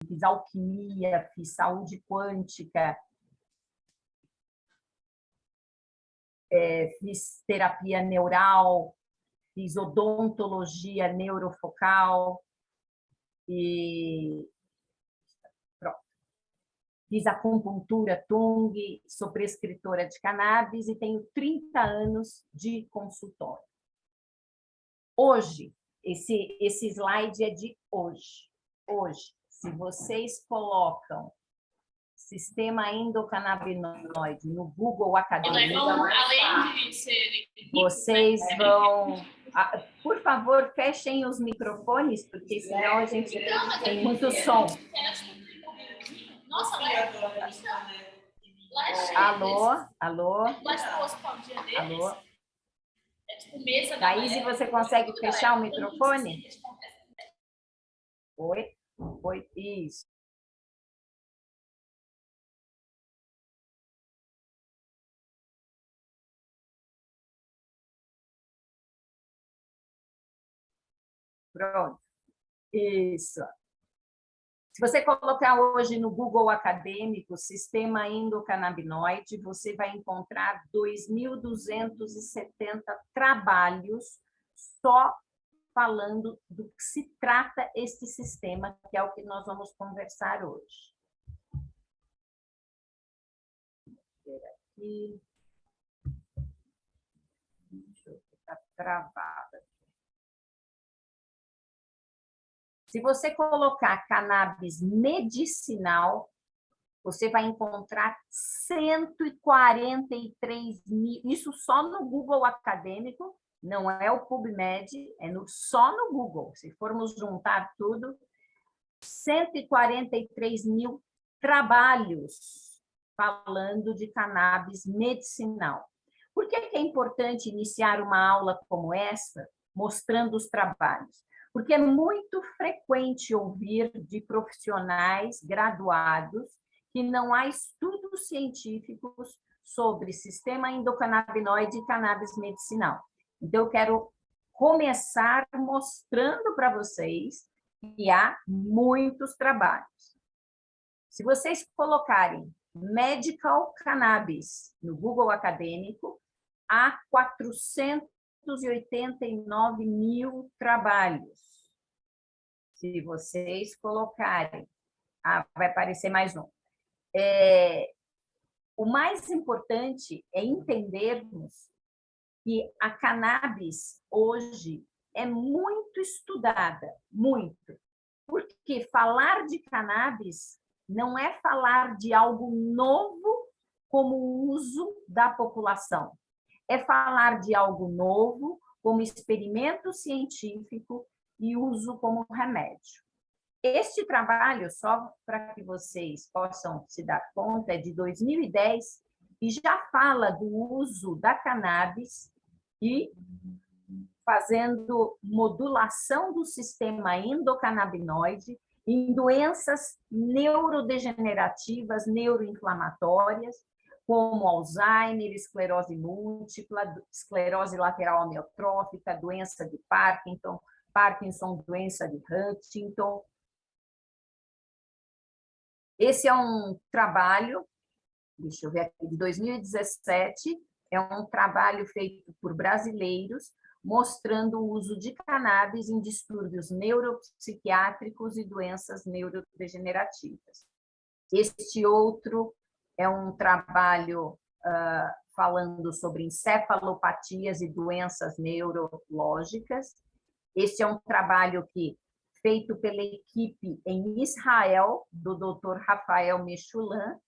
fiz alquimia, fiz saúde quântica, fiz terapia neural, fiz odontologia neurofocal e pronto. Fiz acupuntura Tung, sou prescritora de cannabis e tenho 30 anos de consultório. Hoje, esse slide é de hoje. Hoje, se vocês colocam sistema endocannabinoide no Google Academia, além de serem, vocês vão... Por favor, fechem os microfones, porque senão a gente tem muito som. Nossa, Alô? Alô? Alô? É tipo mesa. Thaís, você consegue fechar o microfone? Oi? Oi, isso. Pronto. Isso. Se você colocar hoje no Google Acadêmico, Sistema Endocannabinoide, você vai encontrar 2.270 trabalhos só falando do que se trata este sistema, que é o que nós vamos conversar hoje. Espera aqui. Deixa eu ver, está travada. Se você colocar cannabis medicinal, você vai encontrar 143 mil, isso só no Google Acadêmico, não é o PubMed, é só no Google. Se formos juntar tudo, 143 mil trabalhos falando de cannabis medicinal. Por que é importante iniciar uma aula como essa, mostrando os trabalhos? Porque é muito frequente ouvir de profissionais graduados que não há estudos científicos sobre sistema endocannabinoide e cannabis medicinal. Então, eu quero começar mostrando para vocês que há muitos trabalhos. Se vocês colocarem medical cannabis no Google Acadêmico, há 489 mil trabalhos. Se vocês colocarem... vai aparecer mais um. O mais importante é entendermos que a cannabis hoje é muito estudada, muito. Porque falar de cannabis não é falar de algo novo como uso da população. É falar de algo novo como experimento científico e uso como remédio. Este trabalho, só para que vocês possam se dar conta, é de 2010 e já fala do uso da cannabis e fazendo modulação do sistema endocannabinoide em doenças neurodegenerativas, neuroinflamatórias, como Alzheimer, esclerose múltipla, esclerose lateral amiotrófica, doença de Parkinson, doença de Huntington. Esse é um trabalho, deixa eu ver aqui, de 2017, é um trabalho feito por brasileiros, mostrando o uso de cannabis em distúrbios neuropsiquiátricos e doenças neurodegenerativas. Este outro é um trabalho falando sobre encefalopatias e doenças neurológicas. Este é um trabalho feito pela equipe em Israel, do Dr. Rafael Meshulam,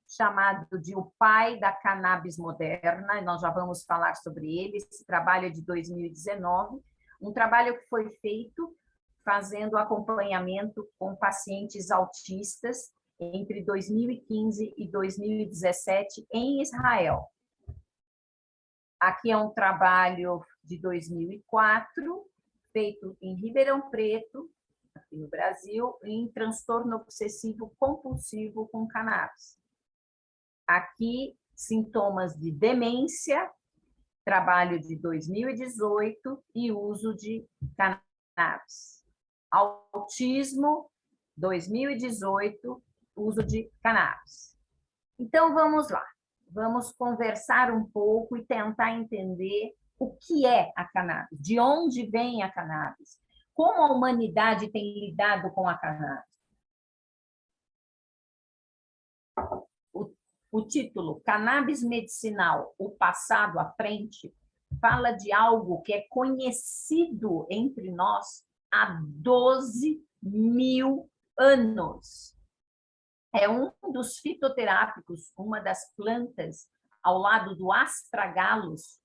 chamado de O Pai da Cannabis Moderna, nós já vamos falar sobre ele. Esse trabalho é de 2019, um trabalho que foi feito fazendo acompanhamento com pacientes autistas entre 2015 e 2017 em Israel. Aqui é um trabalho de 2004, feito em Ribeirão Preto, aqui no Brasil, em transtorno obsessivo compulsivo com cannabis. Aqui, sintomas de demência, trabalho de 2018 e uso de cannabis. Autismo 2018, uso de cannabis. Então, vamos lá. Vamos conversar um pouco e tentar entender o que é a cannabis, de onde vem a cannabis, como a humanidade tem lidado com a cannabis. O título, Cannabis Medicinal, o passado à frente, fala de algo que é conhecido entre nós há 12 mil anos. É um dos fitoterápicos, uma das plantas, ao lado do astragalus,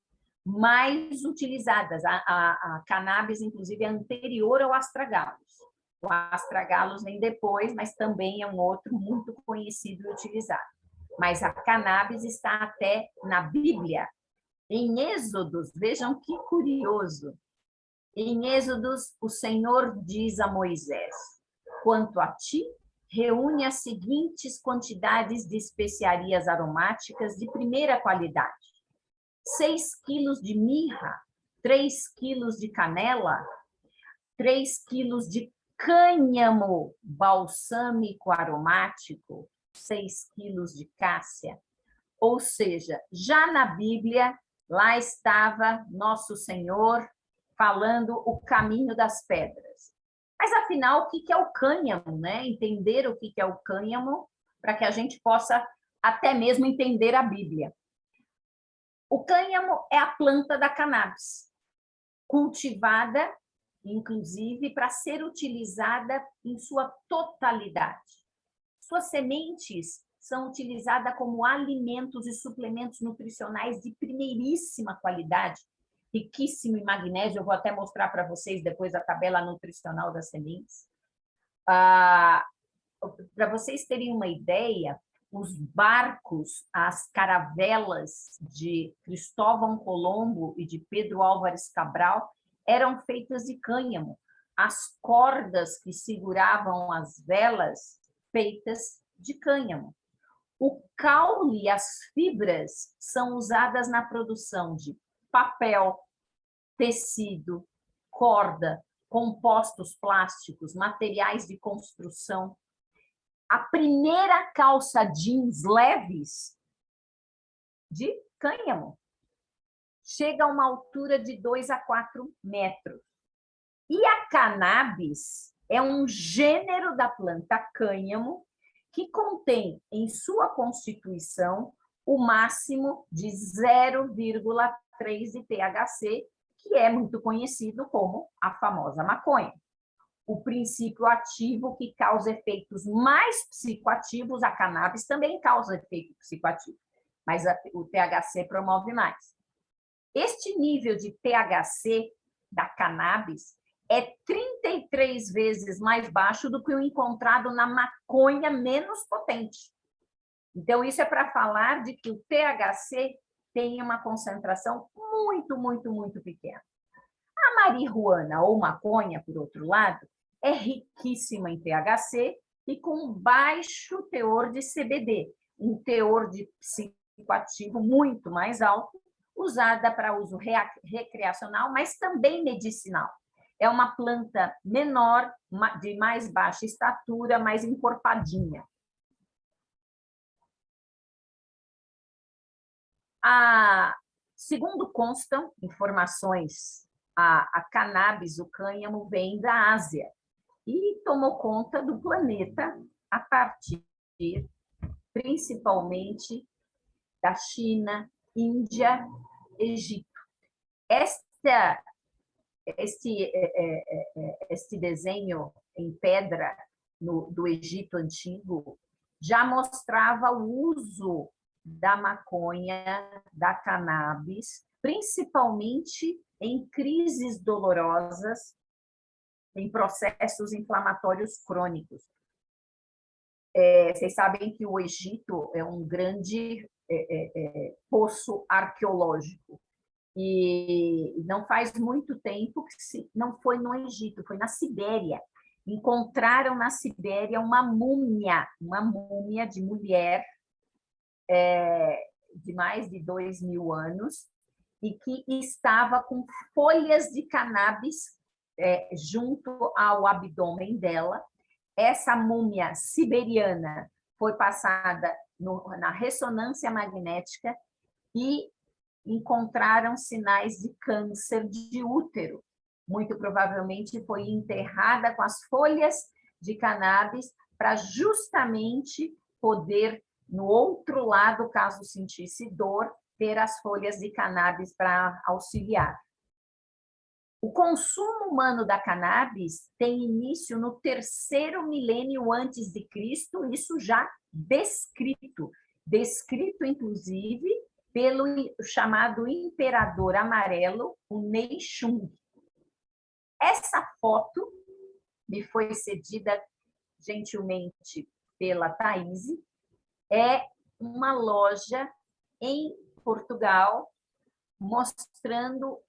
mais utilizadas. A cannabis, inclusive, é anterior ao astragalus. O astragalus vem depois, mas também é um outro muito conhecido e utilizado. Mas a cannabis está até na Bíblia. Em Êxodos, vejam que curioso. Em Êxodos, o Senhor diz a Moisés: quanto a ti, reúne as seguintes quantidades de especiarias aromáticas de primeira qualidade: 6 quilos de mirra, 3 quilos de canela, 3 quilos de cânhamo balsâmico aromático, 6 quilos de cássia. Ou seja, já na Bíblia, lá estava Nosso Senhor falando o caminho das pedras. Mas, afinal, o que é o cânhamo, né? Entender o que é o cânhamo, para que a gente possa até mesmo entender a Bíblia. O cânhamo é a planta da cannabis, cultivada, inclusive, para ser utilizada em sua totalidade. Suas sementes são utilizadas como alimentos e suplementos nutricionais de primeiríssima qualidade, riquíssimo em magnésio. Eu vou até mostrar para vocês depois a tabela nutricional das sementes. Para vocês terem uma ideia, os barcos, as caravelas de Cristóvão Colombo e de Pedro Álvares Cabral eram feitas de cânhamo. As cordas que seguravam as velas, feitas de cânhamo. O caule e as fibras são usadas na produção de papel, tecido, corda, compostos plásticos, materiais de construção. A primeira calça jeans leves de cânhamo chega a uma altura de 2 a 4 metros. E a cannabis é um gênero da planta cânhamo que contém em sua constituição o máximo de 0,3 de THC, que é muito conhecido como a famosa maconha. O princípio ativo que causa efeitos mais psicoativos, a cannabis também causa efeito psicoativo, mas o THC promove mais. Este nível de THC da cannabis é 33 vezes mais baixo do que o encontrado na maconha menos potente. Então, isso é para falar de que o THC tem uma concentração muito, muito, muito pequena. A marihuana ou maconha, por outro lado, é riquíssima em THC e com baixo teor de CBD, um teor de psicoativo muito mais alto, usada para uso recreacional, mas também medicinal. É uma planta menor, de mais baixa estatura, mais encorpadinha. Segundo constam informações, a cannabis, o cânhamo, vem da Ásia e tomou conta do planeta a partir, principalmente, da China, Índia, Egito. Este desenho em pedra do Egito Antigo já mostrava o uso da maconha, da cannabis, principalmente em crises dolorosas, em processos inflamatórios crônicos. Vocês sabem que o Egito é um grande poço arqueológico. E não faz muito tempo que não foi no Egito, foi na Sibéria. Encontraram na Sibéria uma múmia de mulher de mais de 2.000 anos e que estava com folhas de cannabis junto ao abdômen dela, essa múmia siberiana foi passada na ressonância magnética e encontraram sinais de câncer de útero. Muito provavelmente foi enterrada com as folhas de cannabis para justamente poder, no outro lado, caso sentisse dor, ter as folhas de cannabis para auxiliar. O consumo humano da cannabis tem início no 3º milênio antes de Cristo, isso já descrito, inclusive pelo chamado Imperador Amarelo, o Neixung. Essa foto me foi cedida gentilmente pela Thaís, é uma loja em Portugal, mostrando,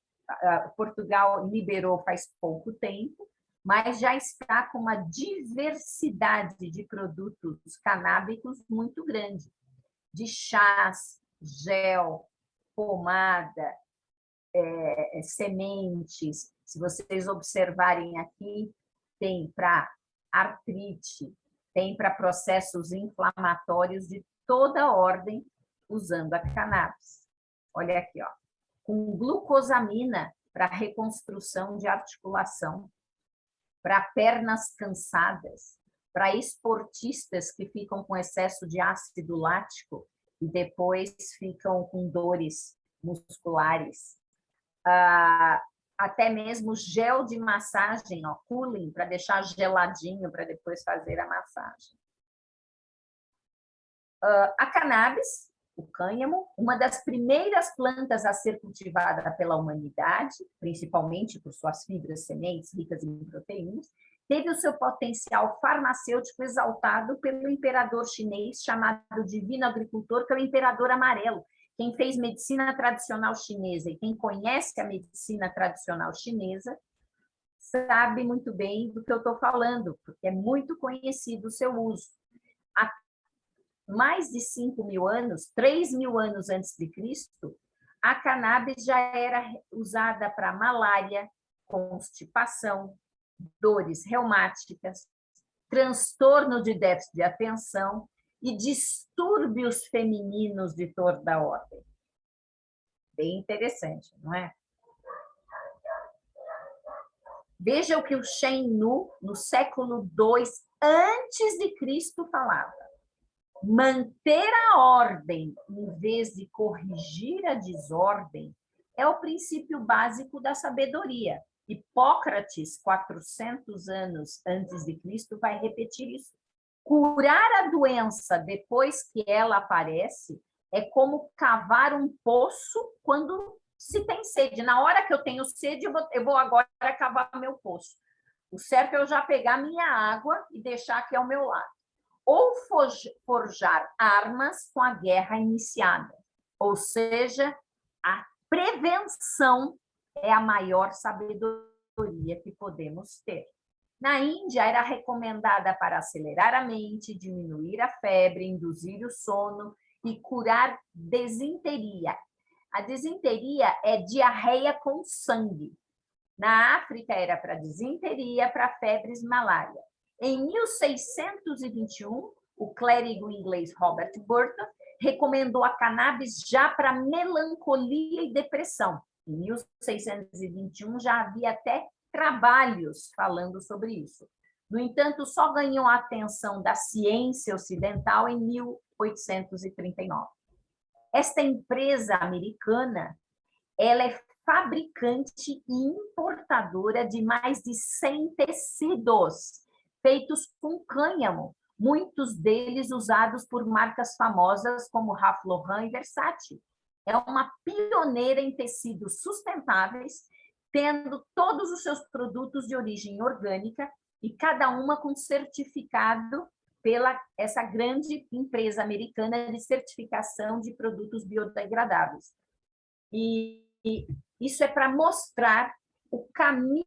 Portugal liberou faz pouco tempo, mas já está com uma diversidade de produtos canábicos muito grande, de chás, gel, pomada, sementes. Se vocês observarem aqui, tem para artrite, tem para processos inflamatórios de toda ordem, usando a cannabis. Olha aqui, ó, com glucosamina para reconstrução de articulação, para pernas cansadas, para esportistas que ficam com excesso de ácido lático e depois ficam com dores musculares. Até mesmo gel de massagem, ó, cooling, para deixar geladinho para depois fazer a massagem. A cannabis, o cânhamo, uma das primeiras plantas a ser cultivada pela humanidade, principalmente por suas fibras sementes ricas em proteínas, teve o seu potencial farmacêutico exaltado pelo imperador chinês chamado Divino Agricultor, que é o Imperador Amarelo. Quem fez medicina tradicional chinesa e quem conhece a medicina tradicional chinesa sabe muito bem do que eu estou falando, porque é muito conhecido o seu uso. Há mais de 5.000 anos, 3.000 anos antes de Cristo, a cannabis já era usada para malária, constipação, dores reumáticas, transtorno de déficit de atenção e distúrbios femininos de toda a ordem. Bem interessante, não é? Veja o que o Shen Nu, no século II antes de Cristo, falava. Manter a ordem em vez de corrigir a desordem é o princípio básico da sabedoria. Hipócrates, 400 anos antes de Cristo, vai repetir isso. Curar a doença depois que ela aparece é como cavar um poço quando se tem sede. Na hora que eu tenho sede, eu vou agora cavar meu poço. O certo é eu já pegar minha água e deixar aqui ao meu lado. Ou forjar armas com a guerra iniciada. Ou seja, a prevenção é a maior sabedoria que podemos ter. Na Índia, era recomendada para acelerar a mente, diminuir a febre, induzir o sono e curar desinteria. A desinteria é diarreia com sangue. Na África, era para desinteria, para febres malária. Em 1621, o clérigo inglês Robert Burton recomendou a cannabis já para melancolia e depressão. Em 1621, já havia até trabalhos falando sobre isso. No entanto, só ganhou a atenção da ciência ocidental em 1839. Esta empresa americana, ela é fabricante e importadora de mais de 100 tecidos feitos com cânhamo, muitos deles usados por marcas famosas como Ralph Lauren e Versace. É uma pioneira em tecidos sustentáveis, tendo todos os seus produtos de origem orgânica e cada uma com certificado pela essa grande empresa americana de certificação de produtos biodegradáveis. E isso é para mostrar o caminho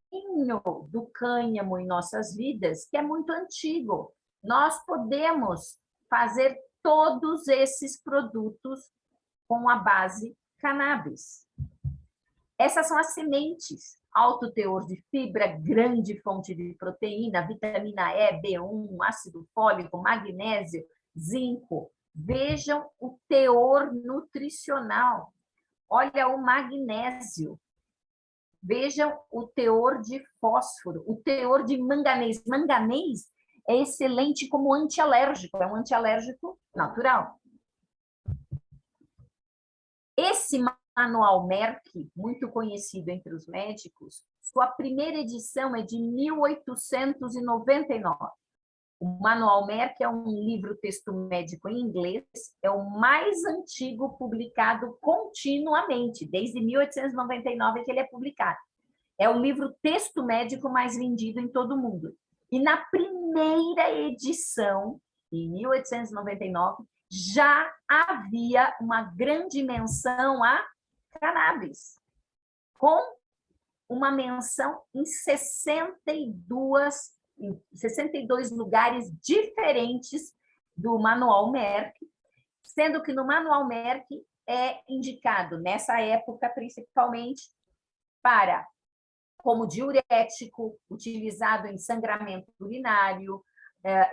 do cânhamo em nossas vidas, que é muito antigo. Nós podemos fazer todos esses produtos com a base cannabis. Essas são as sementes. alto teor de fibra, grande fonte de proteína, vitamina E, B1, ácido fólico, magnésio, zinco. Vejam o teor nutricional. Olha o magnésio. Vejam o teor de fósforo, o teor de manganês. Manganês é excelente como antialérgico, é um antialérgico natural. Esse manual Merck, muito conhecido entre os médicos, sua primeira edição é de 1899. O Manual Merck é um livro-texto médico em inglês, é o mais antigo publicado continuamente, desde 1899 que ele é publicado. É o livro-texto médico mais vendido em todo o mundo. E na primeira edição, em 1899, já havia uma grande menção a cannabis, com uma menção em 62 lugares diferentes do Manual Merck, sendo que no Manual Merck é indicado, nessa época, principalmente, para como diurético, utilizado em sangramento urinário,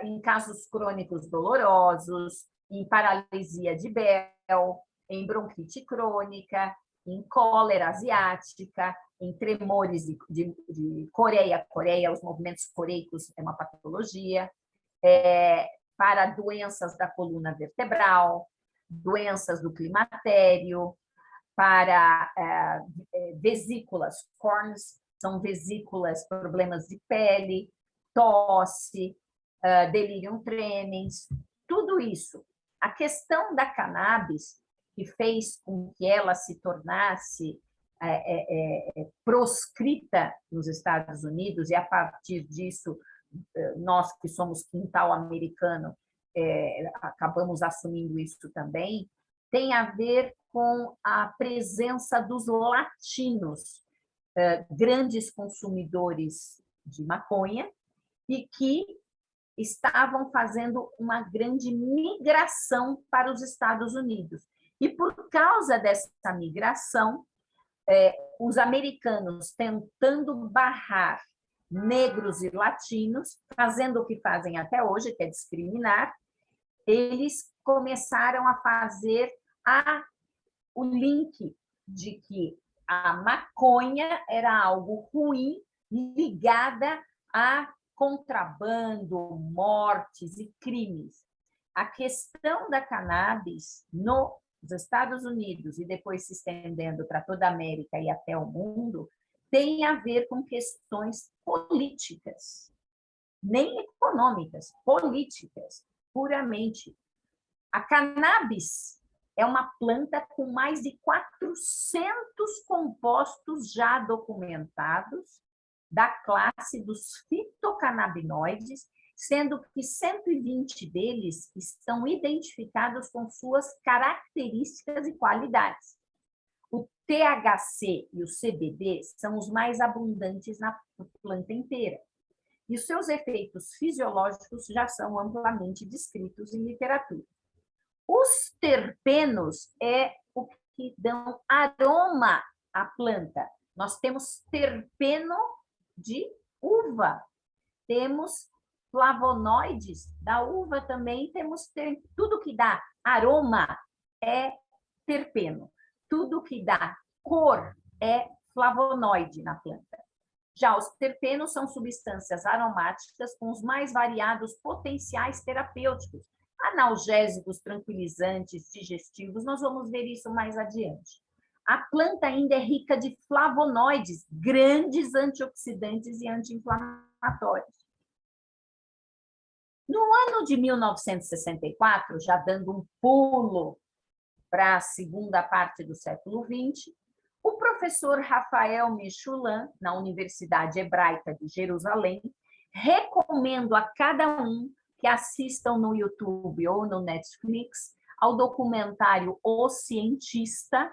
em casos crônicos dolorosos, em paralisia de Bell, em bronquite crônica, em cólera asiática, em tremores de coreia. Coreia, os movimentos coreicos é uma patologia, para doenças da coluna vertebral, doenças do climatério, para vesículas, corns, são vesículas, problemas de pele, tosse, delirium tremens, tudo isso. A questão da cannabis, que fez com que ela se tornasse proscrita nos Estados Unidos, e a partir disso, nós que somos quintal americano, acabamos assumindo isso também, tem a ver com a presença dos latinos, grandes consumidores de maconha, e que estavam fazendo uma grande migração para os Estados Unidos. E por causa dessa migração, os americanos tentando barrar negros e latinos, fazendo o que fazem até hoje, que é discriminar, eles começaram a fazer o link de que a maconha era algo ruim ligada a contrabando, mortes e crimes. A questão da cannabis nos Estados Unidos e depois se estendendo para toda a América e até o mundo, tem a ver com questões políticas, nem econômicas, políticas, puramente. A cannabis é uma planta com mais de 400 compostos já documentados da classe dos fitocannabinoides, sendo que 120 deles estão identificados com suas características e qualidades. O THC e o CBD são os mais abundantes na planta inteira. E os seus efeitos fisiológicos já são amplamente descritos em literatura. Os terpenos é o que dão aroma à planta. Nós temos terpeno de uva, temos flavonoides da uva também, temos tudo que dá aroma é terpeno, tudo que dá cor é flavonoide na planta. Já os terpenos são substâncias aromáticas com os mais variados potenciais terapêuticos, analgésicos, tranquilizantes, digestivos, nós vamos ver isso mais adiante. A planta ainda é rica de flavonoides, grandes antioxidantes e anti-inflamatórios. No ano de 1964, já dando um pulo para a segunda parte do século XX, o professor Rafael Mechoulam, na Universidade Hebraica de Jerusalém, recomendo a cada um que assistam no YouTube ou no Netflix ao documentário O Cientista,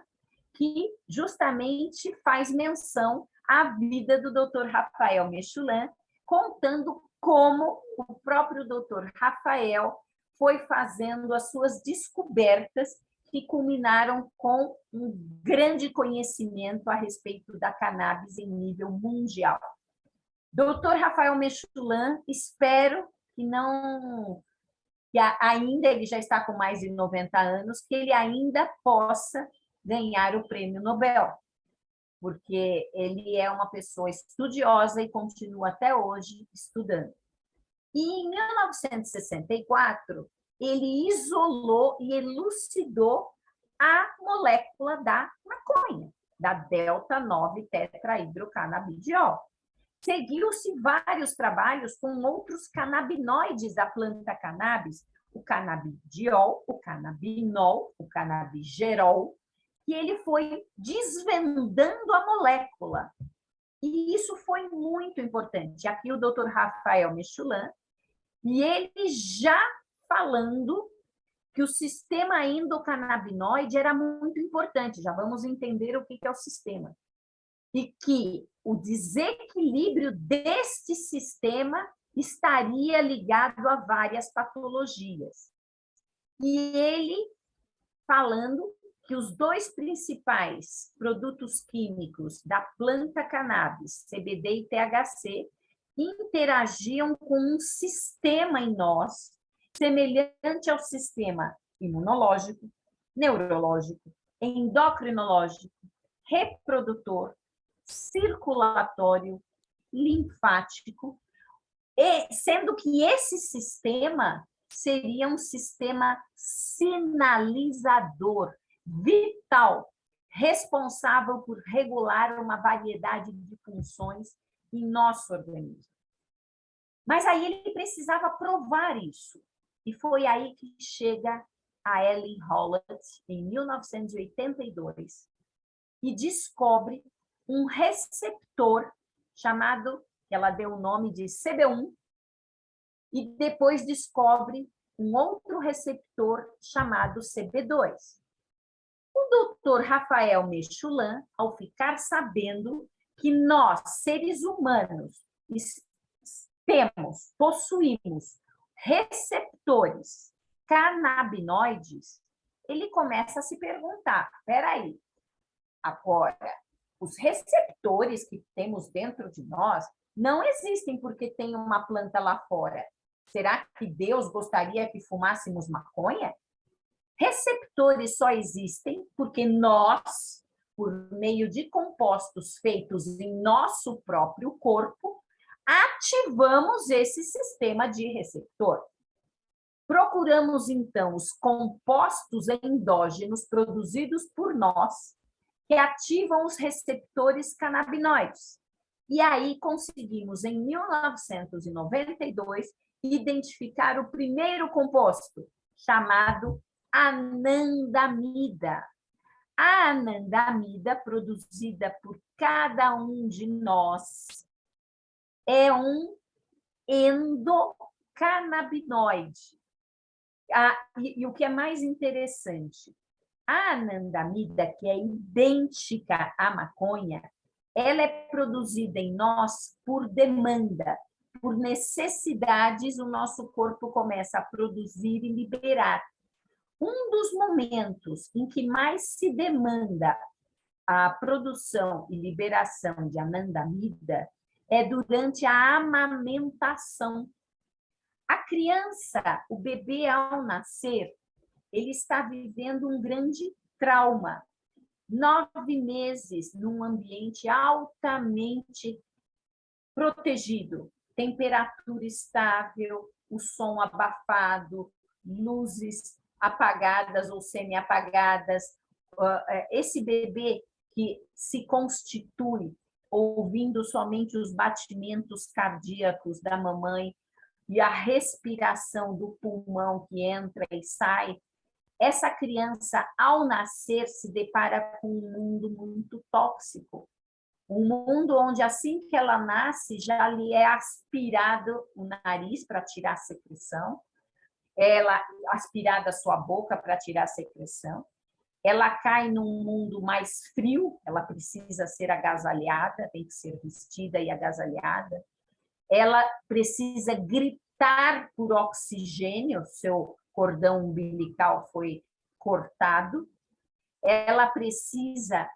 que justamente faz menção à vida do Dr. Rafael Mechoulam, contando como o próprio Dr. Rafael foi fazendo as suas descobertas que culminaram com um grande conhecimento a respeito da cannabis em nível mundial. Dr. Rafael Mechoulam, espero que não, que ainda, ele já está com mais de 90 anos, que ele ainda possa ganhar o prêmio Nobel, porque ele é uma pessoa estudiosa e continua até hoje estudando. E em 1964, ele isolou e elucidou a molécula da maconha, da delta-9-tetrahidrocannabidiol. Seguiu-se vários trabalhos com outros canabinoides da planta cannabis, o canabidiol, o canabinol, o canabigerol, que ele foi desvendando a molécula. E isso foi muito importante. Aqui o Dr. Rafael Mechoulam, e ele já falando que o sistema endocannabinoide era muito importante. Já vamos entender o que é o sistema. E que o desequilíbrio deste sistema estaria ligado a várias patologias. E ele falando que os dois principais produtos químicos da planta cannabis, CBD e THC, interagiam com um sistema em nós semelhante ao sistema imunológico, neurológico, endocrinológico, reprodutor, circulatório, linfático, e sendo que esse sistema seria um sistema sinalizador, vital, responsável por regular uma variedade de funções em nosso organismo. Mas aí ele precisava provar isso. E foi aí que chega a Ellen Hollett, em 1982, e descobre um receptor chamado, que ela deu o nome de CB1, e depois descobre um outro receptor chamado CB2. O Dr. Rafael Mechoulam, ao ficar sabendo que nós, seres humanos, possuímos receptores canabinoides, ele começa a se perguntar, espera aí, agora, os receptores que temos dentro de nós não existem porque tem uma planta lá fora. Será que Deus gostaria que fumássemos maconha? Receptores só existem porque nós, por meio de compostos feitos em nosso próprio corpo, ativamos esse sistema de receptor. Procuramos, então, os compostos endógenos produzidos por nós, que ativam os receptores canabinoides. E aí conseguimos, em 1992, identificar o primeiro composto, chamado anandamida. A anandamida, produzida por cada um de nós, é um endocannabinoide. E o que é mais interessante, a anandamida, que é idêntica à maconha, ela é produzida em nós por demanda, por necessidades, o nosso corpo começa a produzir e liberar. Um dos momentos em que mais se demanda a produção e liberação de anandamida é durante a amamentação. A criança, o bebê ao nascer, ele está vivendo um grande trauma. 9 meses num ambiente altamente protegido, temperatura estável, o som abafado, luzes apagadas ou semi-apagadas. Esse bebê que se constitui ouvindo somente os batimentos cardíacos da mamãe e a respiração do pulmão que entra e sai, essa criança, ao nascer, se depara com um mundo muito tóxico. Um mundo onde, assim que ela nasce, já lhe é aspirado o nariz para tirar a secreção, ela aspirada a sua boca para tirar a secreção, ela cai num mundo mais frio, ela precisa ser agasalhada, tem que ser vestida e agasalhada, ela precisa gritar por oxigênio, seu cordão umbilical foi cortado, ela precisa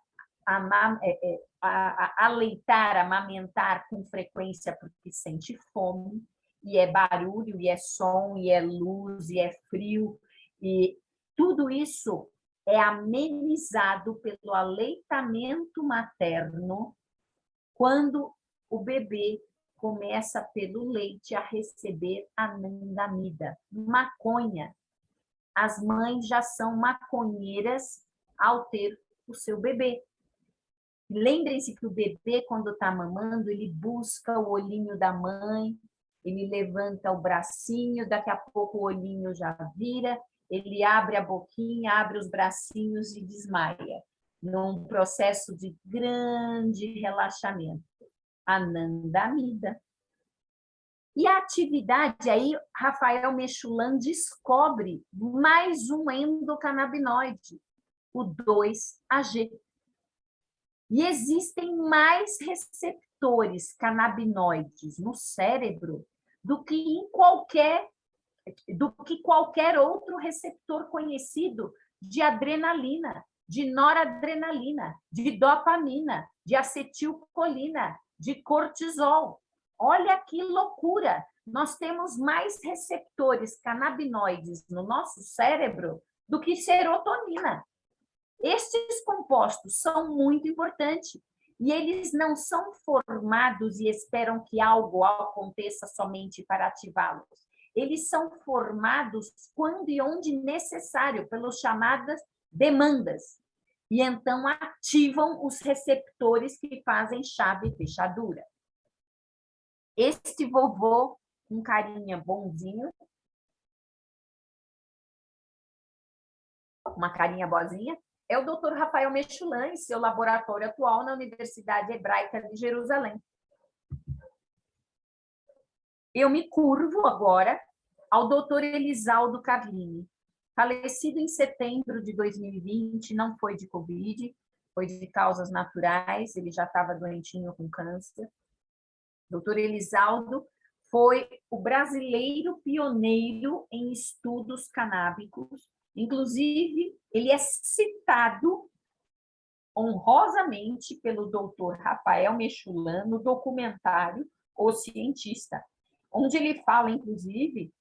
aleitar, amamentar com frequência porque sente fome, e é barulho, e é som, e é luz, e é frio, e tudo isso é amenizado pelo aleitamento materno quando o bebê começa pelo leite a receber anandamida, maconha. As mães já são maconheiras ao ter o seu bebê. Lembrem-se que o bebê, quando está mamando, ele busca o olhinho da mãe, ele levanta o bracinho, daqui a pouco o olhinho já vira, ele abre a boquinha, abre os bracinhos e desmaia, num processo de grande relaxamento. Anandamida. E a atividade, aí Rafael Mechoulam descobre mais um endocannabinoide, o 2-AG. E existem mais receptores canabinoides no cérebro do que qualquer outro receptor conhecido de adrenalina, de noradrenalina, de dopamina, de acetilcolina, de cortisol. Olha que loucura! Nós temos mais receptores canabinoides no nosso cérebro do que serotonina. Estes compostos são muito importantes e eles não são formados e esperam que algo aconteça somente para ativá-los. Eles são formados quando e onde necessário, pelas chamadas demandas. E então ativam os receptores que fazem chave e fechadura. Este vovô, um carinha bonzinho, uma carinha boazinha, é o Dr. Rafael Mechoulam, em seu laboratório atual na Universidade Hebraica de Jerusalém. Eu me curvo agora ao Dr. Elisaldo Carlini, falecido em setembro de 2020, não foi de Covid, foi de causas naturais, ele já estava doentinho com câncer. Dr. Elisaldo foi o brasileiro pioneiro em estudos canábicos. Inclusive, ele é citado honrosamente pelo doutor Rafael Mechoulam no documentário O Cientista, onde ele fala, inclusive,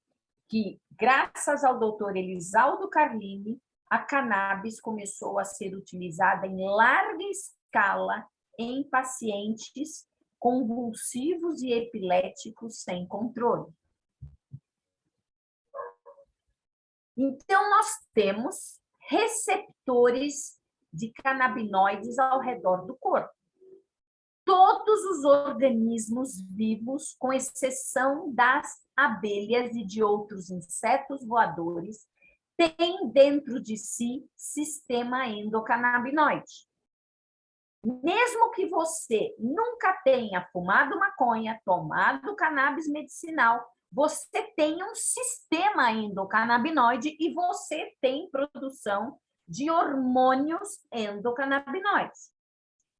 que, graças ao doutor Elisaldo Carlini, a cannabis começou a ser utilizada em larga escala em pacientes convulsivos e epiléticos sem controle. Então, nós temos receptores de canabinoides ao redor do corpo. Todos os organismos vivos, com exceção das abelhas e de outros insetos voadores, têm dentro de si sistema endocannabinoide. Mesmo que você nunca tenha fumado maconha, tomado cannabis medicinal, você tem um sistema endocannabinoide e você tem produção de hormônios endocannabinoides.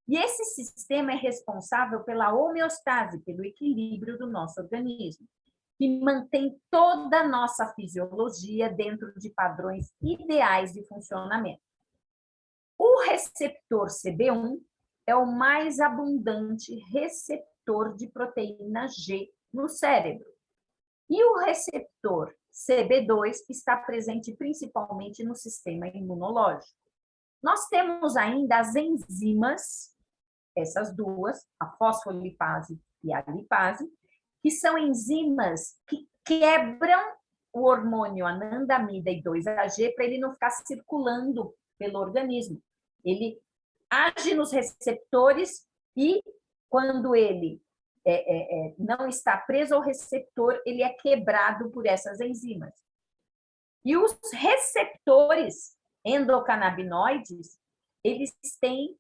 E esse sistema é responsável pela homeostase, pelo equilíbrio do nosso organismo, que mantém toda a nossa fisiologia dentro de padrões ideais de funcionamento. O receptor CB1 é o mais abundante receptor de proteína G no cérebro. E o receptor CB2 está presente principalmente no sistema imunológico. Nós temos ainda as enzimas, essas duas, a fosfolipase e a lipase, que são enzimas que quebram o hormônio anandamida e 2-AG para ele não ficar circulando pelo organismo. Ele age nos receptores e, quando ele não está preso ao receptor, ele é quebrado por essas enzimas. E os receptores endocannabinoides, eles têm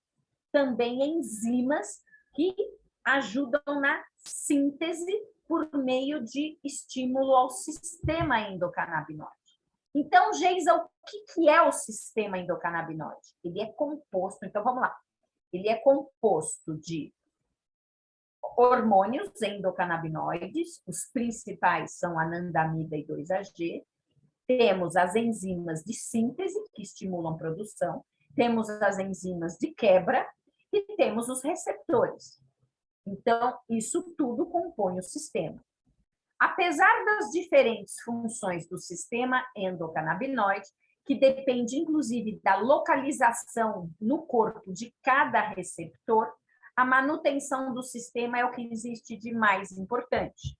também enzimas que ajudam na síntese por meio de estímulo ao sistema endocannabinoide. Então, Geisa, o que é o sistema endocannabinoide? Ele é composto, então vamos lá, ele é composto de hormônios endocannabinoides, os principais são anandamida e 2-AG, temos as enzimas de síntese, que estimulam a produção, temos as enzimas de quebra e temos os receptores. Então, isso tudo compõe o sistema. Apesar das diferentes funções do sistema endocannabinoide, que depende inclusive da localização no corpo de cada receptor, a manutenção do sistema é o que existe de mais importante.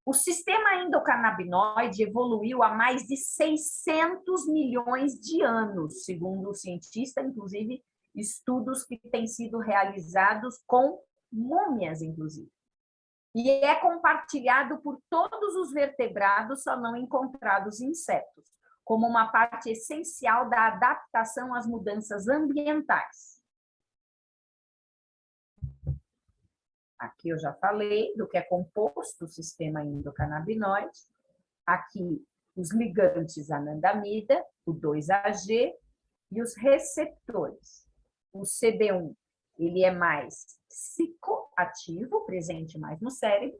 O sistema endocannabinoide evoluiu há mais de 600 milhões de anos, segundo o cientista, inclusive estudos que têm sido realizados com múmias, inclusive. E é compartilhado por todos os vertebrados, só não encontrados em insetos, como uma parte essencial da adaptação às mudanças ambientais. Aqui eu já falei do que é composto o sistema endocannabinoide. Aqui os ligantes anandamida, o 2-AG, e os receptores. O CB1, ele é mais psicoativo, presente mais no cérebro,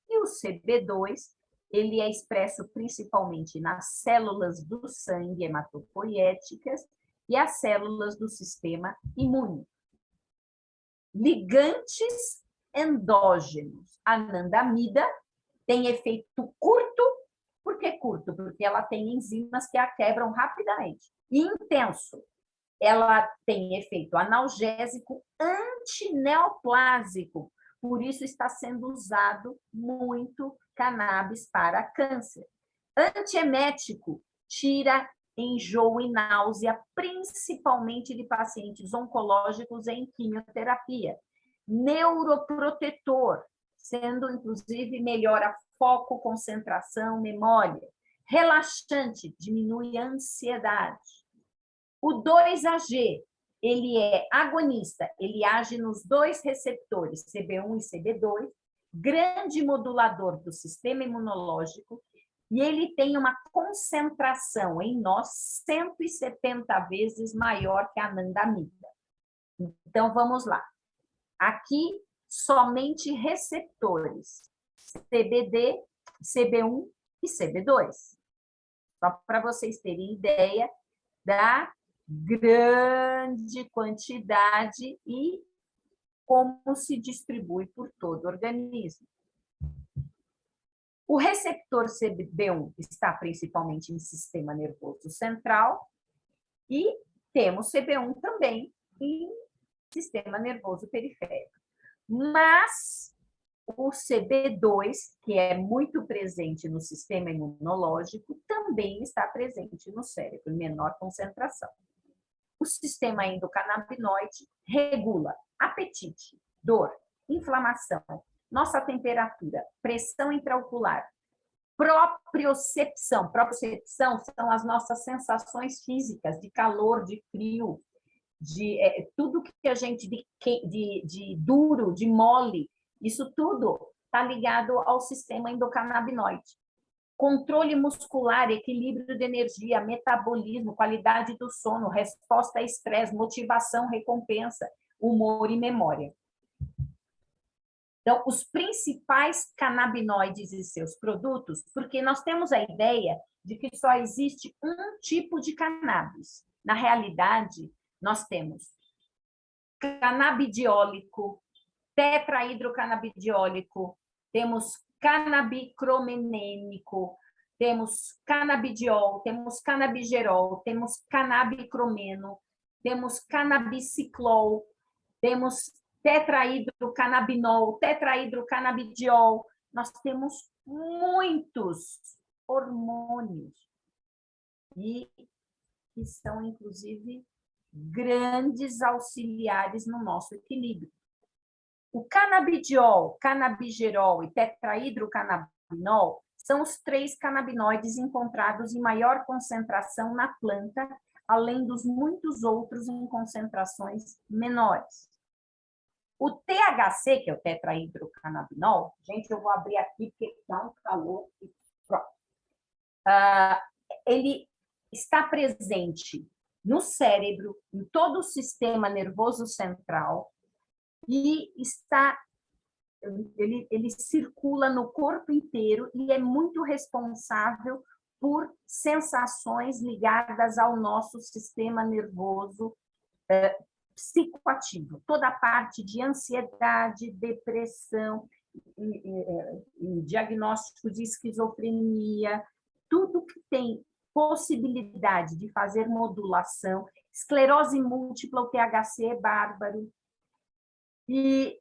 e o CB2, ele é expresso principalmente nas células do sangue hematopoiéticas e as células do sistema imune. Ligantes endógenos. A anandamida tem efeito curto. Por que curto? Porque ela tem enzimas que a quebram rapidamente. E intenso. Ela tem efeito analgésico, antineoplásico. Por isso está sendo usado muito cannabis para câncer. Antiemético, tira enjoo e náusea, principalmente de pacientes oncológicos em quimioterapia. Neuroprotetor, sendo inclusive melhora foco, concentração, memória. Relaxante, diminui a ansiedade. O 2-AG, ele é agonista, ele age nos dois receptores, CB1 e CB2, grande modulador do sistema imunológico, e ele tem uma concentração em nós 170 vezes maior que a anandamida. Então, vamos lá. Aqui, somente receptores, CBD, CB1 e CB2. Só para vocês terem ideia da grande quantidade e como se distribui por todo o organismo. O receptor CB1 está principalmente em sistema nervoso central e temos CB1 também em sistema nervoso periférico. Mas o CB2, que é muito presente no sistema imunológico, também está presente no cérebro, em menor concentração. O sistema endocannabinoide regula apetite, dor, inflamação, nossa temperatura, pressão intraocular, propriocepção. Propriocepção são as nossas sensações físicas de calor, de frio, de tudo que a gente de duro, de mole, isso tudo está ligado ao sistema endocannabinoide. Controle muscular, equilíbrio de energia, metabolismo, qualidade do sono, resposta a estresse, motivação, recompensa, humor e memória. Então, os principais canabinoides e seus produtos, porque nós temos a ideia de que só existe um tipo de cannabis. Na realidade, nós temos canabidiólico, tetrahidrocanabidiólico, temos canabicromenêmico, temos canabidiol, temos canabigerol, temos canabicromeno, temos canabiciclol, temos tetrahidrocannabinol, tetrahidrocanabidiol. Nós temos muitos hormônios e que são, inclusive, grandes auxiliares no nosso equilíbrio. O canabidiol, canabigerol e tetrahidrocannabinol são os 3 canabinoides encontrados em maior concentração na planta, além dos muitos outros em concentrações menores. O THC, que é o tetrahidrocannabinol, gente, eu vou abrir aqui porque dá um calor. Pronto. Ele está presente no cérebro, em todo o sistema nervoso central, e ele circula no corpo inteiro e é muito responsável por sensações ligadas ao nosso sistema nervoso psicoativo. Toda a parte de ansiedade, depressão, e diagnóstico de esquizofrenia, tudo que tem possibilidade de fazer modulação, esclerose múltipla, o THC é bárbaro. E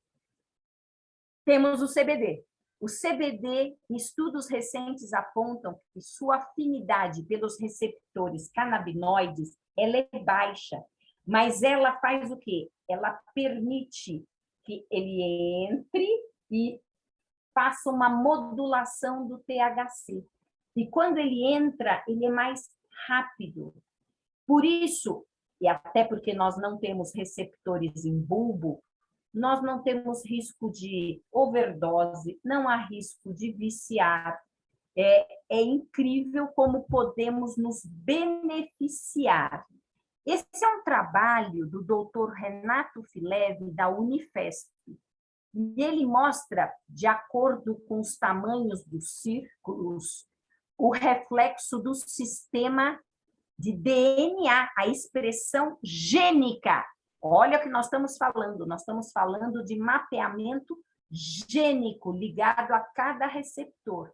temos o CBD. O CBD, estudos recentes apontam que sua afinidade pelos receptores canabinoides ela é baixa, mas ela faz o quê? Ela permite que ele entre e faça uma modulação do THC. E quando ele entra, ele é mais rápido. Por isso, e até porque nós não temos receptores em bulbo, nós não temos risco de overdose, não há risco de viciar. É incrível como podemos nos beneficiar. Esse é um trabalho do Dr. Renato Fileve, da Unifesp, e ele mostra, de acordo com os tamanhos dos círculos, o reflexo do sistema de DNA, a expressão gênica. Olha o que nós estamos falando de mapeamento gênico ligado a cada receptor.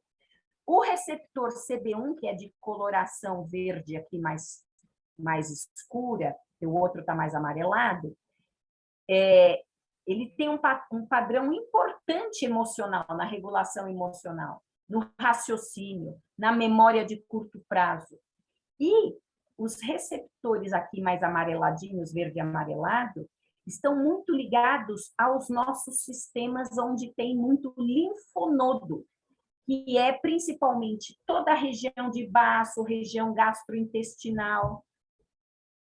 O receptor CB1, que é de coloração verde aqui mais escura, e o outro está mais amarelado, ele tem um padrão importante emocional, na regulação emocional, no raciocínio, na memória de curto prazo. E os receptores aqui mais amareladinhos, verde e amarelado, estão muito ligados aos nossos sistemas onde tem muito linfonodo, que é principalmente toda a região de baço, região gastrointestinal.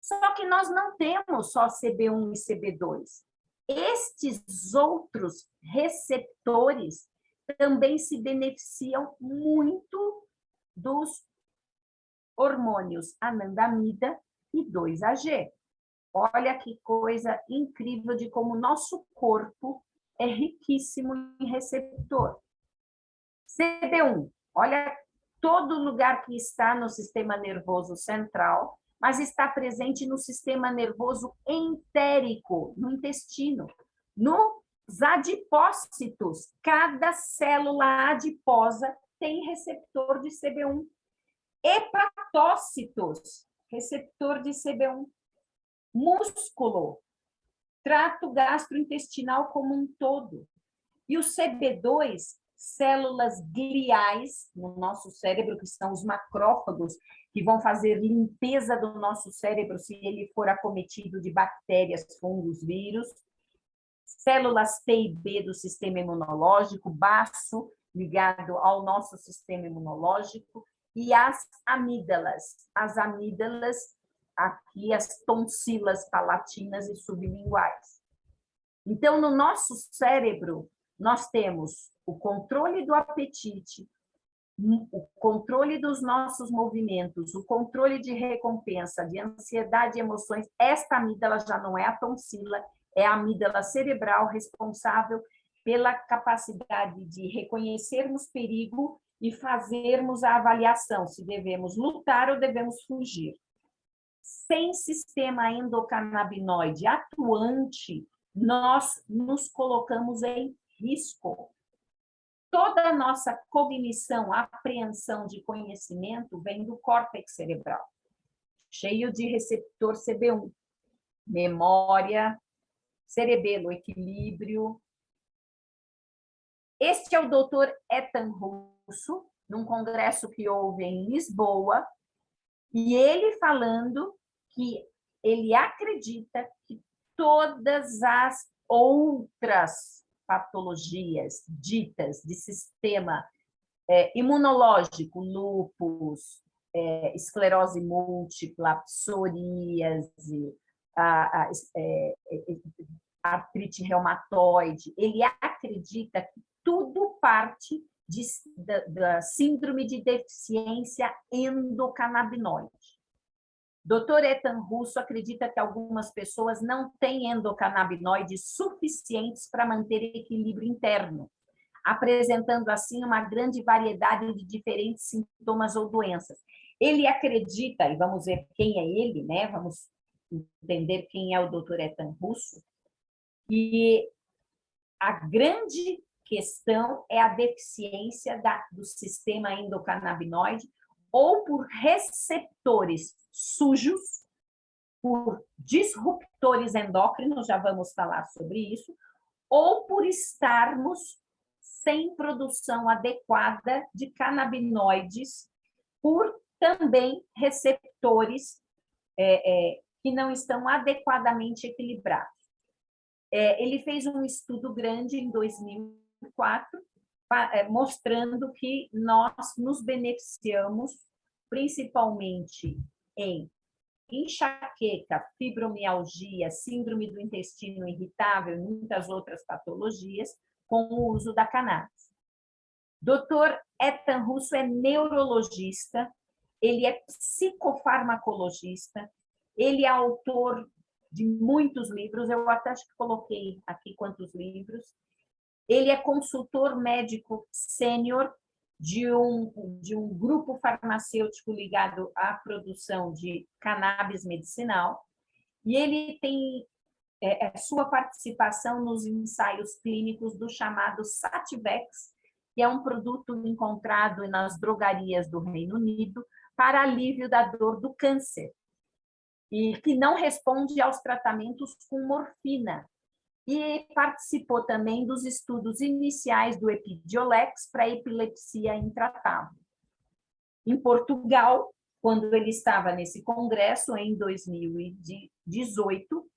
Só que nós não temos só CB1 e CB2. Estes outros receptores também se beneficiam muito dos hormônios anandamida e 2-AG. Olha que coisa incrível de como o nosso corpo é riquíssimo em receptor. CB1, olha todo lugar que está no sistema nervoso central, mas está presente no sistema nervoso entérico, no intestino, nos adipócitos. Cada célula adiposa tem receptor de CB1. Hepatócitos, receptor de CB1. Músculo, trato gastrointestinal como um todo. E o CB2, células gliais no nosso cérebro, que são os macrófagos, que vão fazer limpeza do nosso cérebro se ele for acometido de bactérias, fungos, vírus. Células T e B do sistema imunológico, baço, ligado ao nosso sistema imunológico, e as amígdalas. As amígdalas, aqui as tonsilas palatinas e sublinguais. Então, no nosso cérebro, nós temos o controle do apetite, o controle dos nossos movimentos, o controle de recompensa, de ansiedade e emoções. Esta amígdala já não é a tonsila, é a amígdala cerebral responsável pela capacidade de reconhecermos perigo e fazermos a avaliação se devemos lutar ou devemos fugir. Sem sistema endocannabinoide atuante, nós nos colocamos em risco. Toda a nossa cognição, apreensão de conhecimento vem do córtex cerebral, cheio de receptor CB1, memória, cerebelo, equilíbrio. Este é o Dr. Ethan Russo, num congresso que houve em Lisboa, e ele falando que ele acredita que todas as outras patologias ditas de sistema imunológico, lúpus, esclerose múltipla, psoríase, artrite reumatoide, ele acredita que tudo parte da síndrome de deficiência endocannabinoide. Dr. Ethan Russo acredita que algumas pessoas não têm endocannabinoides suficientes para manter equilíbrio interno. apresentando assim uma grande variedade de diferentes sintomas ou doenças. Ele acredita, e vamos ver quem é ele, né? Vamos entender quem é o Dr. Ethan Russo, que a grande questão é a deficiência do sistema endocannabinoide ou por receptores sujos, por disruptores endócrinos, já vamos falar sobre isso, ou por estarmos sem produção adequada de canabinoides, por também receptores que não estão adequadamente equilibrados. Ele fez um estudo grande em 2004, mostrando que nós nos beneficiamos principalmente em enxaqueca, fibromialgia, síndrome do intestino irritável e muitas outras patologias com o uso da cannabis. Dr. Ethan Russo é neurologista, ele é psicofarmacologista, ele é autor de muitos livros, eu até acho que coloquei aqui quantos livros. Ele é consultor médico sênior de um grupo farmacêutico ligado à produção de cannabis medicinal, e ele tem sua participação nos ensaios clínicos do chamado Sativex, que é um produto encontrado nas drogarias do Reino Unido para alívio da dor do câncer, e que não responde aos tratamentos com morfina. E participou também dos estudos iniciais do Epidiolex para epilepsia intratável. Em Portugal, quando ele estava nesse congresso, em 2018,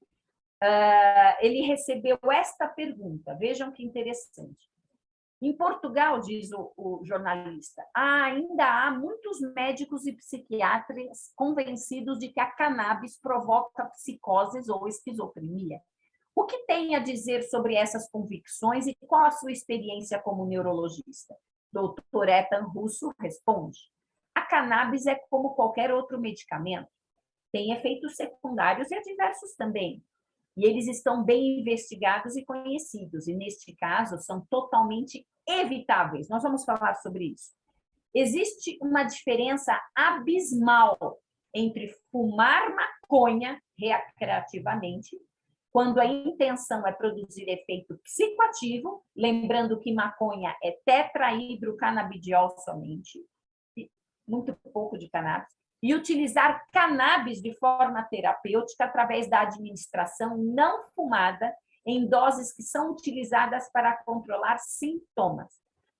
ele recebeu esta pergunta, vejam que interessante. Em Portugal, diz o jornalista, ainda há muitos médicos e psiquiatras convencidos de que a cannabis provoca psicoses ou esquizofrenia. O que tem a dizer sobre essas convicções e qual a sua experiência como neurologista? Dr. Ethan Russo responde: a cannabis é como qualquer outro medicamento. Tem efeitos secundários e adversos também. E eles estão bem investigados e conhecidos, e neste caso são totalmente evitáveis. Nós vamos falar sobre isso. Existe uma diferença abismal entre fumar maconha recreativamente, quando a intenção é produzir efeito psicoativo, lembrando que maconha é tetrahidrocannabidiol somente, muito pouco de cannabis, e utilizar cannabis de forma terapêutica através da administração não fumada em doses que são utilizadas para controlar sintomas.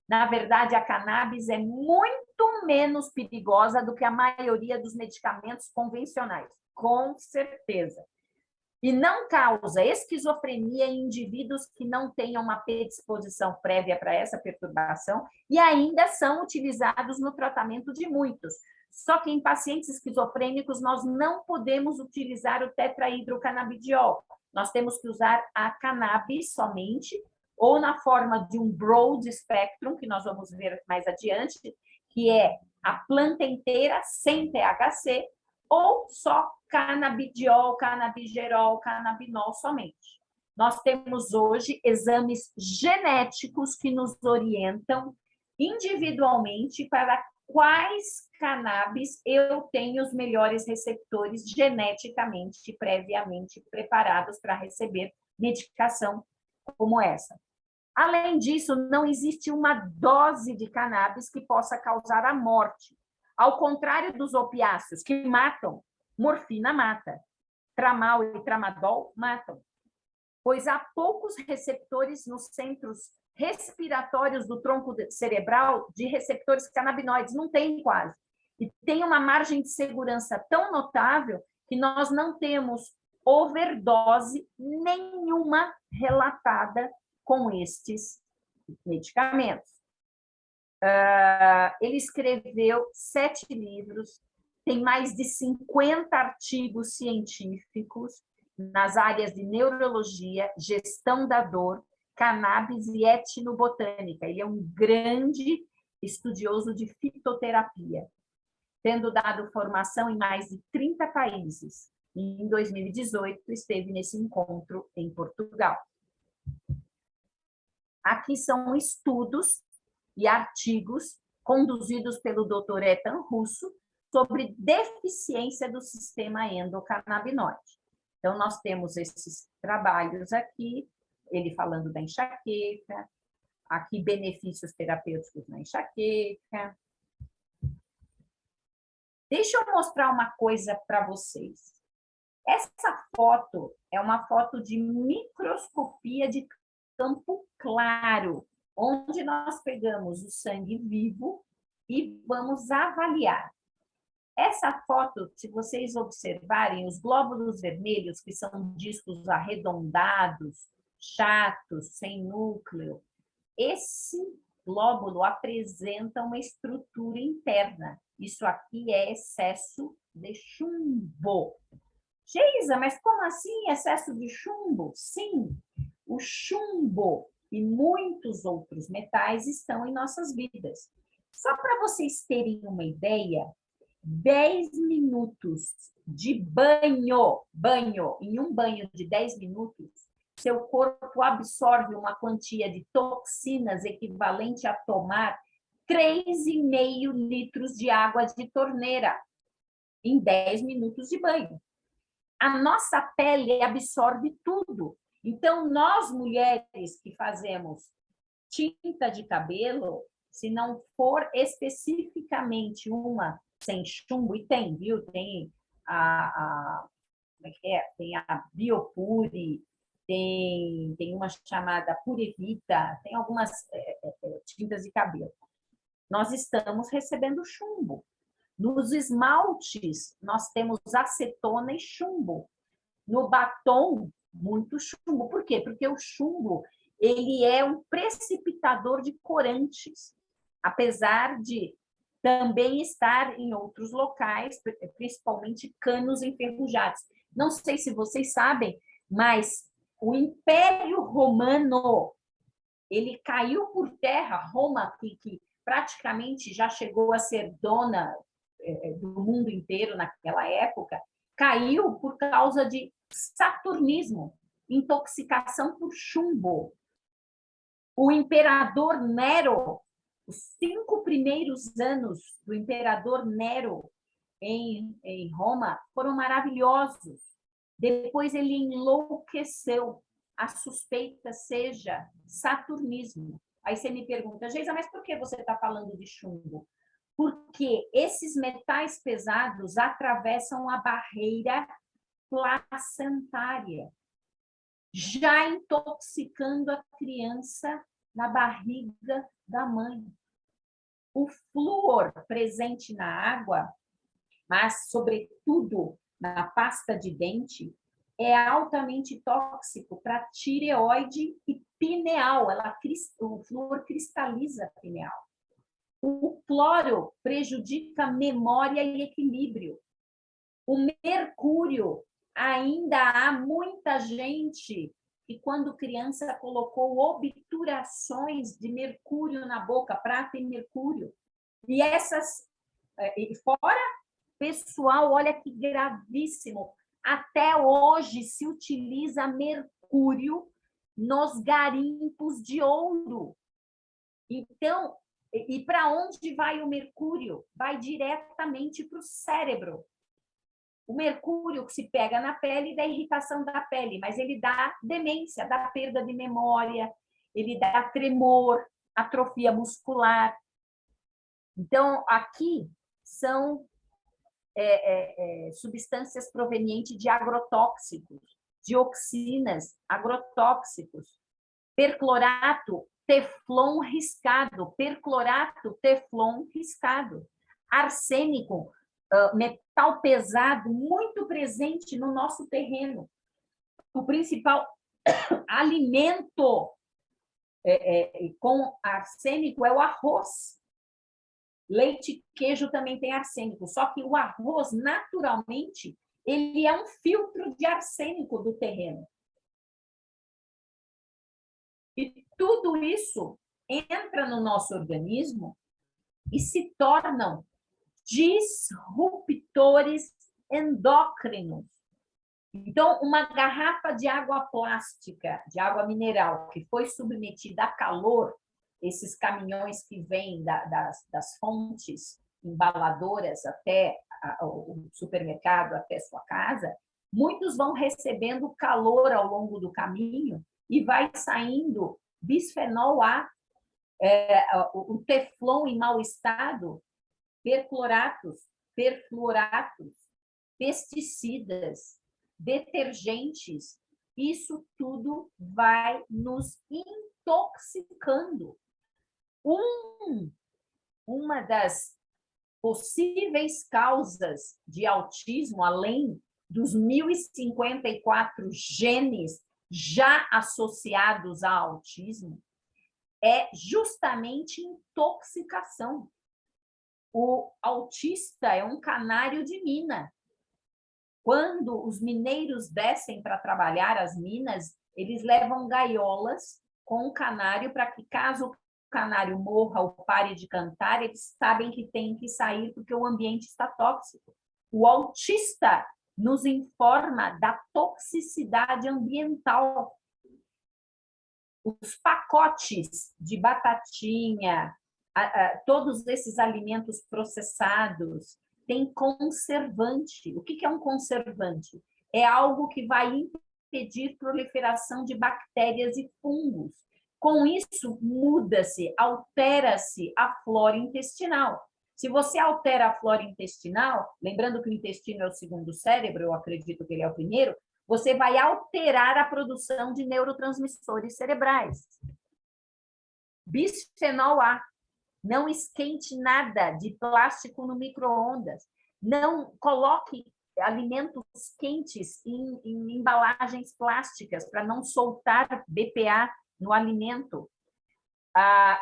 Na verdade, a cannabis é muito menos perigosa do que a maioria dos medicamentos convencionais, com certeza. E não causa esquizofrenia em indivíduos que não tenham uma predisposição prévia para essa perturbação e ainda são utilizados no tratamento de muitos. Só que em pacientes esquizofrênicos nós não podemos utilizar o tetrahidrocannabidiol. Nós temos que usar a cannabis somente, ou na forma de um broad spectrum, que nós vamos ver mais adiante, que é a planta inteira sem THC, ou só cannabidiol, cannabigerol, cannabinol somente. Nós temos hoje exames genéticos que nos orientam individualmente para quais cannabis eu tenho os melhores receptores geneticamente, previamente preparados para receber medicação como essa. Além disso, não existe uma dose de cannabis que possa causar a morte. Ao contrário dos opiáceos, que matam, morfina mata, tramal e tramadol matam, pois há poucos receptores nos centros respiratórios do tronco cerebral de receptores canabinoides, não tem quase. E tem uma margem de segurança tão notável que nós não temos overdose nenhuma relatada com estes medicamentos. Ele escreveu 7 livros, tem mais de 50 artigos científicos nas áreas de neurologia, gestão da dor, cannabis e etnobotânica. Ele é um grande estudioso de fitoterapia, tendo dado formação em mais de 30 países. E em 2018 esteve nesse encontro em Portugal. Aqui são estudos e artigos conduzidos pelo Dr. Ethan Russo sobre deficiência do sistema endocannabinoide. Então, nós temos esses trabalhos aqui, ele falando da enxaqueca, aqui benefícios terapêuticos na enxaqueca. Deixa eu mostrar uma coisa para vocês. Essa foto é uma foto de microscopia de campo claro, onde nós pegamos o sangue vivo e vamos avaliar. Essa foto, se vocês observarem, os glóbulos vermelhos, que são discos arredondados, chatos, sem núcleo, esse glóbulo apresenta uma estrutura interna. Isso aqui é excesso de chumbo. Geisa, mas como assim excesso de chumbo? Sim, o chumbo e muitos outros metais estão em nossas vidas. Só para vocês terem uma ideia, 10 minutos de banho, em um banho de 10 minutos, seu corpo absorve uma quantia de toxinas equivalente a tomar 3,5 litros de água de torneira em 10 minutos de banho. A nossa pele absorve tudo. Então, nós mulheres que fazemos tinta de cabelo, se não for especificamente uma sem chumbo, e tem, viu? Tem tem a Biopure, tem uma chamada Purevita, tem algumas tintas de cabelo. Nós estamos recebendo chumbo. Nos esmaltes, nós temos acetona e chumbo. No batom, muito chumbo. Por quê? Porque o chumbo ele é um precipitador de corantes, apesar de também estar em outros locais, principalmente canos enferrujados. Não sei se vocês sabem, mas o Império Romano, ele caiu por terra. Roma, que praticamente já chegou a ser dona do mundo inteiro naquela época, caiu por causa de saturnismo, intoxicação por chumbo. O imperador Nero, os 5 primeiros anos do imperador Nero em Roma foram maravilhosos. Depois ele enlouqueceu. A suspeita seja saturnismo. Aí você me pergunta, Geisa, mas por que você está falando de chumbo? Porque esses metais pesados atravessam a barreira placentária, já intoxicando a criança na barriga da mãe. O flúor presente na água, mas sobretudo na pasta de dente, é altamente tóxico para tireoide e pineal. O flúor cristaliza a pineal. O cloro prejudica a memória e equilíbrio. O mercúrio, ainda há muita gente que, quando criança, colocou obturações de mercúrio na boca, prata e mercúrio. E fora, pessoal, olha que gravíssimo, até hoje se utiliza mercúrio nos garimpos de ouro. Então, e para onde vai o mercúrio? Vai diretamente para o cérebro. O mercúrio que se pega na pele dá irritação da pele, mas ele dá demência, dá perda de memória, ele dá tremor, atrofia muscular. Então, aqui são substâncias provenientes de agrotóxicos, dioxinas, agrotóxicos, perclorato, teflon riscado, perclorato, teflon riscado, arsênico, metal pesado, muito presente no nosso terreno. O principal alimento com arsênico é o arroz. Leite e queijo também tem arsênico, só que o arroz, naturalmente, ele é um filtro de arsênico do terreno. E tudo isso entra no nosso organismo e se tornam disruptores endócrinos. Então, uma garrafa de água plástica, de água mineral, que foi submetida a calor, esses caminhões que vêm das fontes embaladoras até o supermercado, até sua casa, muitos vão recebendo calor ao longo do caminho e vai saindo bisfenol A, o teflon em mau estado, percloratos, perfluoratos, pesticidas, detergentes, isso tudo vai nos intoxicando. Uma das possíveis causas de autismo, além dos 1.054 genes já associados a autismo, é justamente intoxicação. O autista é um canário de mina. Quando os mineiros descem para trabalhar as minas, eles levam gaiolas com o canário para que, caso o canário morra ou pare de cantar, eles sabem que tem que sair porque o ambiente está tóxico. O autista nos informa da toxicidade ambiental. Os pacotes de batatinha, todos esses alimentos processados, têm conservante. O que é um conservante? É algo que vai impedir proliferação de bactérias e fungos. Com isso, muda-se, altera-se a flora intestinal. Se você altera a flora intestinal, lembrando que o intestino é o segundo cérebro, eu acredito que ele é o primeiro, você vai alterar a produção de neurotransmissores cerebrais. Bisfenol A. Não esquente nada de plástico no micro-ondas. Não coloque alimentos quentes em embalagens plásticas para não soltar BPA no alimento.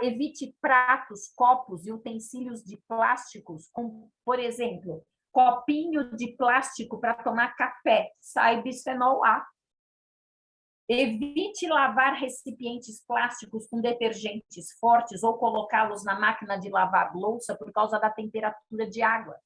Evite pratos, copos e utensílios de plásticos, como, por exemplo, copinho de plástico para tomar café, sai bisfenol A. Evite lavar recipientes plásticos com detergentes fortes ou colocá-los na máquina de lavar louça por causa da temperatura de água.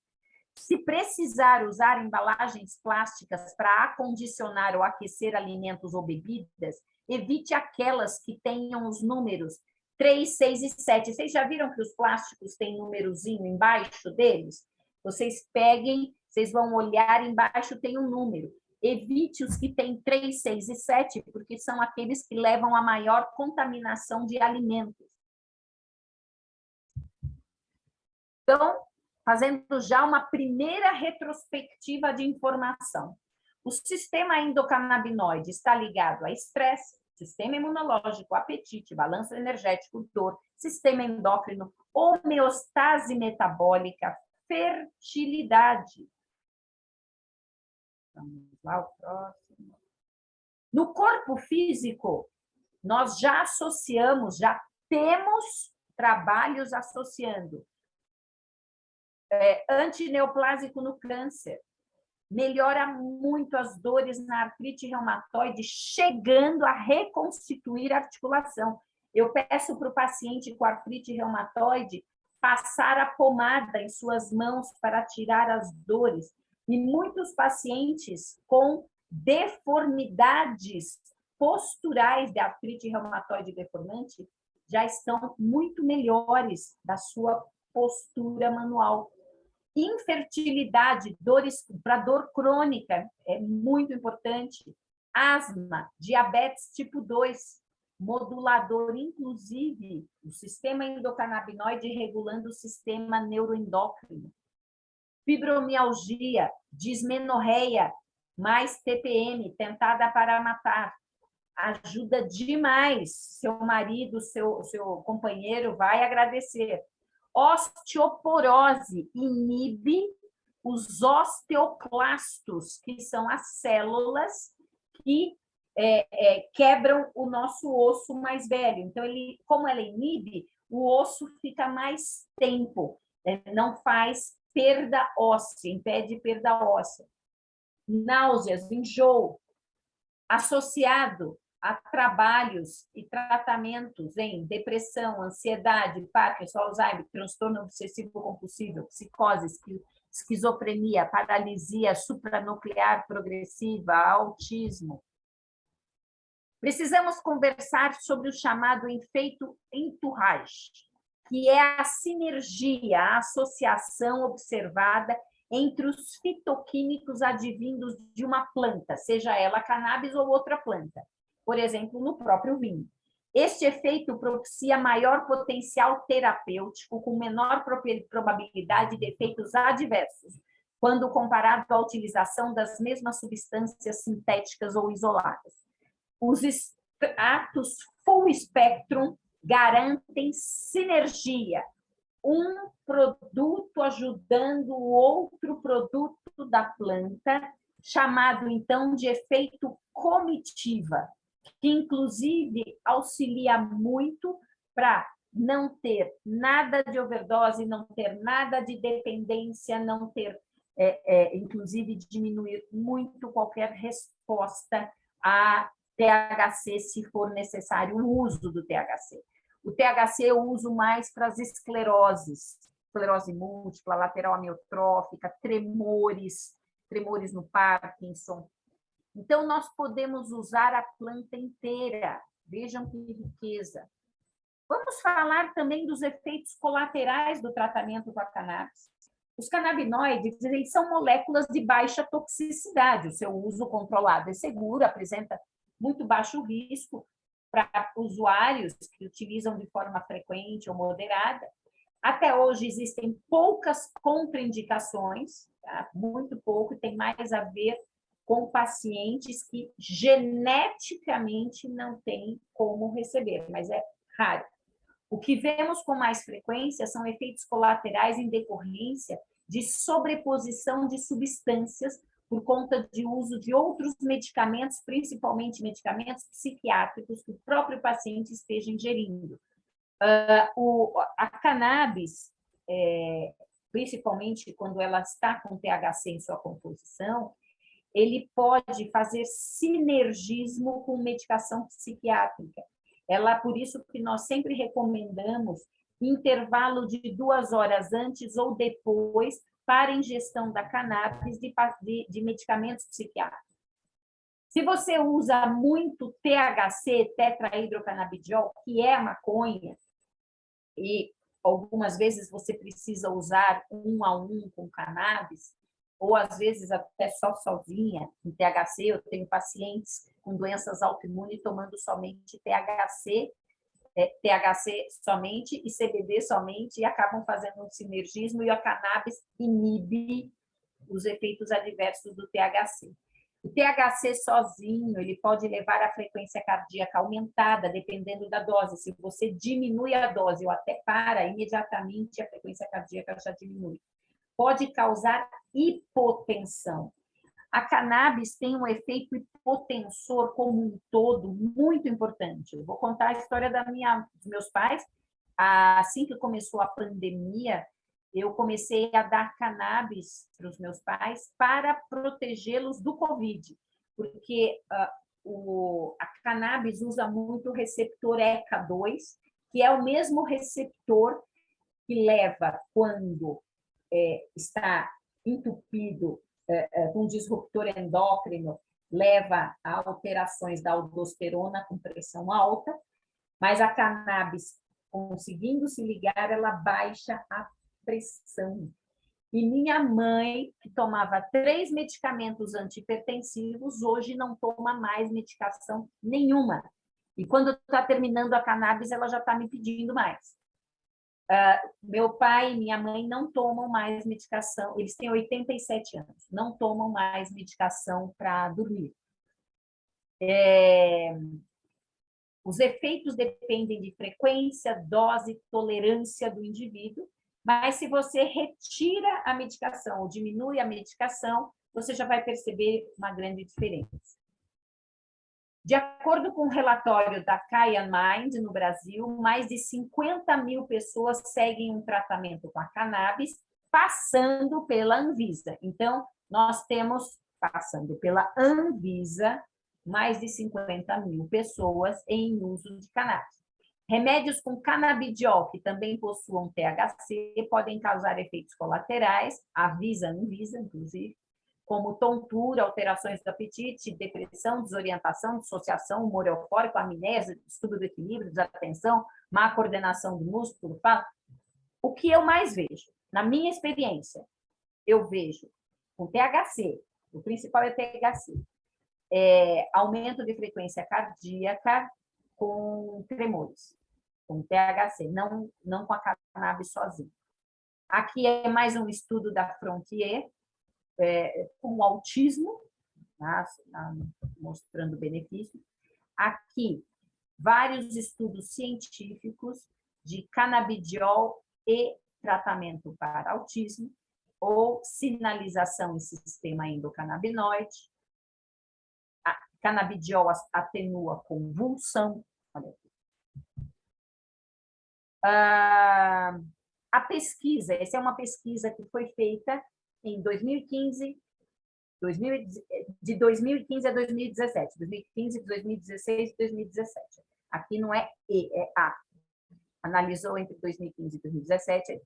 Se precisar usar embalagens plásticas para acondicionar ou aquecer alimentos ou bebidas, evite aquelas que tenham os números 3, 6 e 7. Vocês já viram que os plásticos têm númerozinho embaixo deles? Vocês peguem, vocês vão olhar, embaixo tem um número. Evite os que têm 3, 6 e 7, porque são aqueles que levam a maior contaminação de alimentos. Então, fazendo já uma primeira retrospectiva de informação. O sistema endocannabinoide está ligado a estresse, sistema imunológico, apetite, balanço energético, dor, sistema endócrino, homeostase metabólica, fertilidade. Vamos lá, o próximo. No corpo físico, nós já associamos, já temos trabalhos associando antineoplásico no câncer, melhora muito as dores na artrite reumatoide, chegando a reconstituir a articulação. Eu peço para o paciente com artrite reumatoide passar a pomada em suas mãos para tirar as dores. E muitos pacientes com deformidades posturais de artrite reumatoide deformante já estão muito melhores da sua postura manual. Infertilidade, dores para dor crônica, é muito importante. Asma, diabetes tipo 2, modulador, inclusive, o sistema endocannabinoide regulando o sistema neuroendócrino. Fibromialgia, dismenorreia, mais TPM, tentada para matar. Ajuda demais. Seu marido, seu companheiro vai agradecer. Osteoporose inibe os osteoclastos, que são as células que quebram o nosso osso mais velho. Então, como ela inibe, o osso fica mais tempo, não faz perda óssea, impede perda óssea. Náuseas, enjoo, associado a trabalhos e tratamentos em depressão, ansiedade, Parkinson, Alzheimer, transtorno obsessivo compulsivo, psicose, esquizofrenia, paralisia supranuclear progressiva, autismo. Precisamos conversar sobre o chamado efeito entourage, que é a sinergia, a associação observada entre os fitoquímicos advindos de uma planta, seja ela cannabis ou outra planta, por exemplo, no próprio vinho. Este efeito propicia maior potencial terapêutico, com menor probabilidade de efeitos adversos, quando comparado à utilização das mesmas substâncias sintéticas ou isoladas. Os extratos full spectrum garantem sinergia, um produto ajudando o outro produto da planta, chamado então de efeito comitiva, que inclusive auxilia muito para não ter nada de overdose, não ter nada de dependência, não ter, inclusive, diminuir muito qualquer resposta a THC, se for necessário o uso do THC. O THC eu uso mais para as escleroses, esclerose múltipla, lateral amiotrófica, tremores no Parkinson. Então, nós podemos usar a planta inteira. Vejam que riqueza. Vamos falar também dos efeitos colaterais do tratamento com a cannabis. Os canabinoides, eles são moléculas de baixa toxicidade. O seu uso controlado é seguro, apresenta muito baixo risco para usuários que utilizam de forma frequente ou moderada. Até hoje existem poucas contraindicações, tá? Muito pouco, tem mais a ver com pacientes que geneticamente não têm como receber, mas é raro. O que vemos com mais frequência são efeitos colaterais em decorrência de sobreposição de substâncias por conta de uso de outros medicamentos, principalmente medicamentos psiquiátricos que o próprio paciente esteja ingerindo. A cannabis, principalmente quando ela está com THC em sua composição, ele pode fazer sinergismo com medicação psiquiátrica. Por isso que nós sempre recomendamos intervalo de 2 horas antes ou depois para ingestão da cannabis de medicamentos psiquiátricos. Se você usa muito THC, tetrahidrocannabidiol, que é a maconha, e algumas vezes você precisa usar 1 a 1 com cannabis, ou às vezes até só sozinha, em THC, eu tenho pacientes com doenças autoimunes tomando somente THC somente e CBD somente, e acabam fazendo um sinergismo, e a cannabis inibe os efeitos adversos do THC. O THC sozinho, ele pode levar a frequência cardíaca aumentada, dependendo da dose. Se você diminui a dose ou até para, imediatamente a frequência cardíaca já diminui. Pode causar hipotensão. A cannabis tem um efeito hipotensor como um todo muito importante. Eu vou contar a história dos meus pais. Assim que começou a pandemia, eu comecei a dar cannabis para os meus pais para protegê-los do Covid, porque a cannabis usa muito o receptor ECA2, que é o mesmo receptor que leva, quando está entupido com disruptor endócrino, leva a alterações da aldosterona com pressão alta, mas a cannabis, conseguindo se ligar, ela baixa a pressão. E minha mãe, que tomava 3 medicamentos antihipertensivos, hoje não toma mais medicação nenhuma. E quando está terminando a cannabis, ela já está me pedindo mais. Meu pai e minha mãe não tomam mais medicação, eles têm 87 anos, não tomam mais medicação para dormir. Os efeitos dependem de frequência, dose, tolerância do indivíduo, mas se você retira a medicação ou diminui a medicação, você já vai perceber uma grande diferença. De acordo com o relatório da Kaya Mind, no Brasil, mais de 50 mil pessoas seguem um tratamento com a cannabis, passando pela Anvisa. Então, nós temos, passando pela Anvisa, mais de 50 mil pessoas em uso de cannabis. Remédios com canabidiol, que também possuam THC, podem causar efeitos colaterais, avisa, Anvisa, inclusive, como tontura, alterações do apetite, depressão, desorientação, dissociação, humor eufórico, amnésia, distúrbio do equilíbrio, desatenção, má coordenação do músculo. O que eu mais vejo, na minha experiência, eu vejo com THC, o principal é THC, aumento de frequência cardíaca com tremores, com THC, não com a cannabis sozinho. Aqui é mais um estudo da Frontier, com o autismo, mostrando benefícios. Aqui, vários estudos científicos de canabidiol e tratamento para autismo, ou sinalização em sistema endocannabinoide. A canabidiol atenua convulsão. Olha aqui. A pesquisa, essa é uma pesquisa que foi feita em 2015, de 2015 a 2017, 2015, 2016 e 2017. Aqui não é E, é A. Analisou entre 2015 e 2017,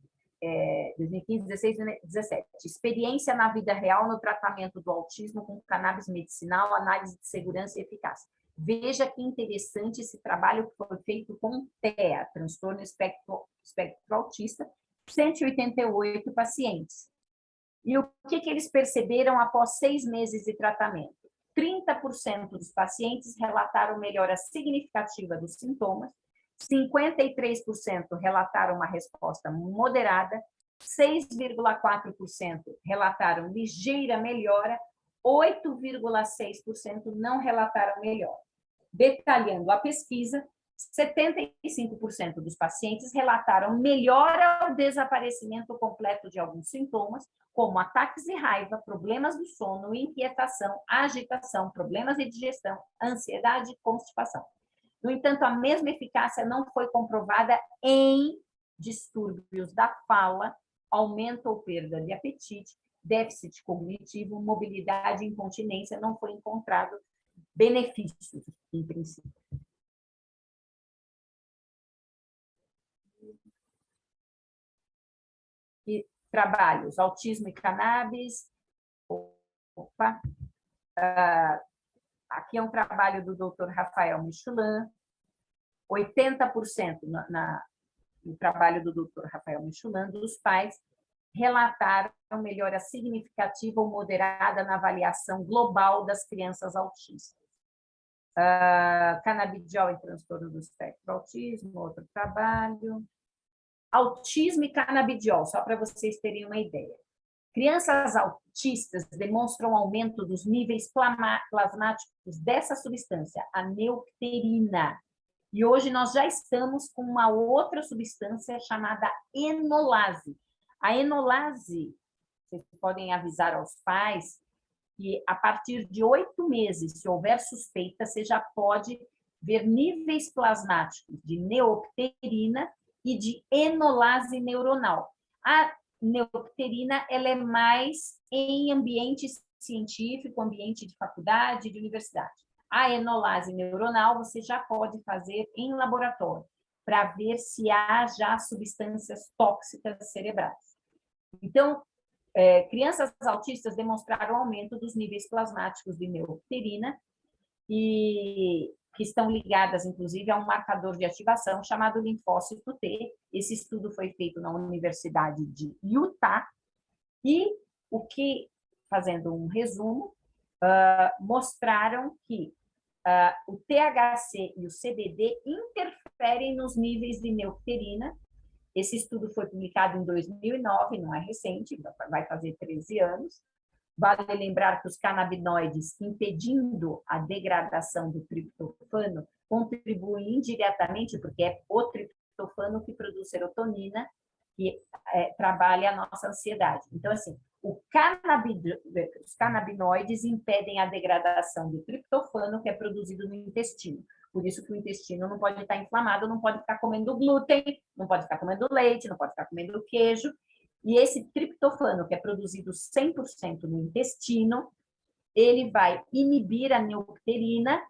2015, 16 e 2017. Experiência na vida real no tratamento do autismo com cannabis medicinal, análise de segurança e eficácia. Veja que interessante esse trabalho que foi feito com TEA, transtorno espectro autista, 188 pacientes. E o que eles perceberam após 6 meses de tratamento? 30% dos pacientes relataram melhora significativa dos sintomas, 53% relataram uma resposta moderada, 6,4% relataram ligeira melhora, 8,6% não relataram melhora. Detalhando a pesquisa, 75% dos pacientes relataram melhora ou desaparecimento completo de alguns sintomas, como ataques de raiva, problemas do sono, inquietação, agitação, problemas de digestão, ansiedade e constipação. No entanto, a mesma eficácia não foi comprovada em distúrbios da fala, aumento ou perda de apetite, déficit cognitivo, mobilidade e incontinência. Não foi encontrado benefícios, em princípio. E trabalhos, autismo e cannabis. Opa. Aqui é um trabalho do Dr. Rafael Michelin, 80% no trabalho do Dr. Rafael Michelin, dos pais relataram melhora significativa ou moderada na avaliação global das crianças autistas. Canabidiol em transtorno do espectro autismo, outro trabalho. Autismo e canabidiol, só para vocês terem uma ideia. Crianças autistas demonstram aumento dos níveis plasmáticos dessa substância, a neopterina. E hoje nós já estamos com uma outra substância chamada enolase. A enolase, vocês podem avisar aos pais que a partir de 8 meses, se houver suspeita, você já pode ver níveis plasmáticos de neopterina e de enolase neuronal. A neopterina ela é mais em ambiente científico, ambiente de faculdade, de universidade. A enolase neuronal você já pode fazer em laboratório, para ver se há já substâncias tóxicas cerebrais. Então, crianças autistas demonstraram aumento dos níveis plasmáticos de neopterina, e que estão ligadas, inclusive, a um marcador de ativação chamado linfócito T. Esse estudo foi feito na Universidade de Utah, e o que, fazendo um resumo, mostraram que o THC e o CBD interferem nos níveis de neopterina. Esse estudo foi publicado em 2009, não é recente, vai fazer 13 anos. Vale lembrar que os canabinoides, impedindo a degradação do triptofano, contribuem indiretamente, porque é o triptofano que produz serotonina, que trabalha a nossa ansiedade. Então, assim, os canabinoides impedem a degradação do triptofano, que é produzido no intestino. Por isso que o intestino não pode estar inflamado, não pode ficar comendo glúten, não pode ficar comendo leite, não pode ficar comendo queijo. E esse triptofano, que é produzido 100% no intestino, ele vai inibir a neopterina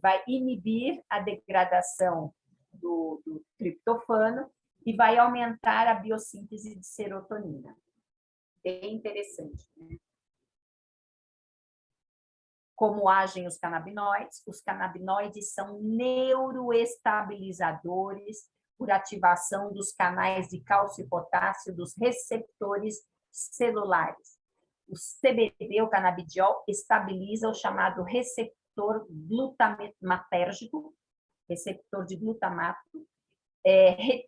vai inibir a degradação do triptofano e vai aumentar a biossíntese de serotonina. Bem interessante, né? Como agem os canabinoides? Os canabinoides são neuroestabilizadores por ativação dos canais de cálcio e potássio dos receptores celulares. O CBD, o canabidiol, estabiliza o chamado receptor glutamatérgico, receptor de glutamato,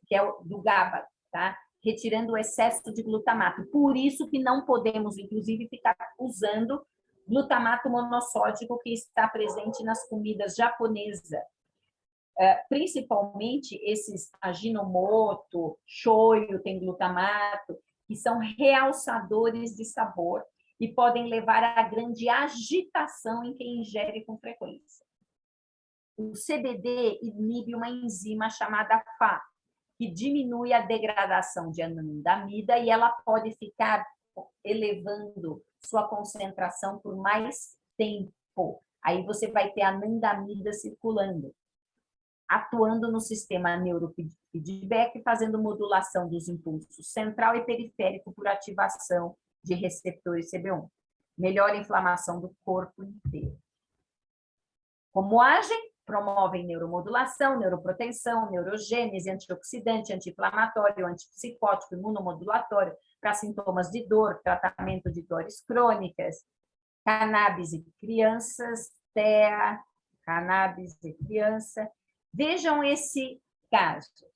que é o do GABA, tá? Retirando o excesso de glutamato. Por isso que não podemos, inclusive, ficar usando glutamato monossódico que está presente nas comidas japonesas. Principalmente esses Ajinomoto, shoyu tem glutamato, que são realçadores de sabor e podem levar a grande agitação em quem ingere com frequência. O CBD inibe uma enzima chamada FA, que diminui a degradação de anandamida e ela pode ficar elevando sua concentração por mais tempo. Aí você vai ter anandamida circulando, atuando no sistema neurofeedback, fazendo modulação dos impulsos central e periférico por ativação de receptores CB1. Melhora a inflamação do corpo inteiro. Como agem? Promovem neuromodulação, neuroproteção, neurogênese, antioxidante, anti-inflamatório, antipsicótico, imunomodulatório para sintomas de dor, tratamento de dores crônicas, cannabis e crianças, TEA, cannabis e criança. Vejam esse caso.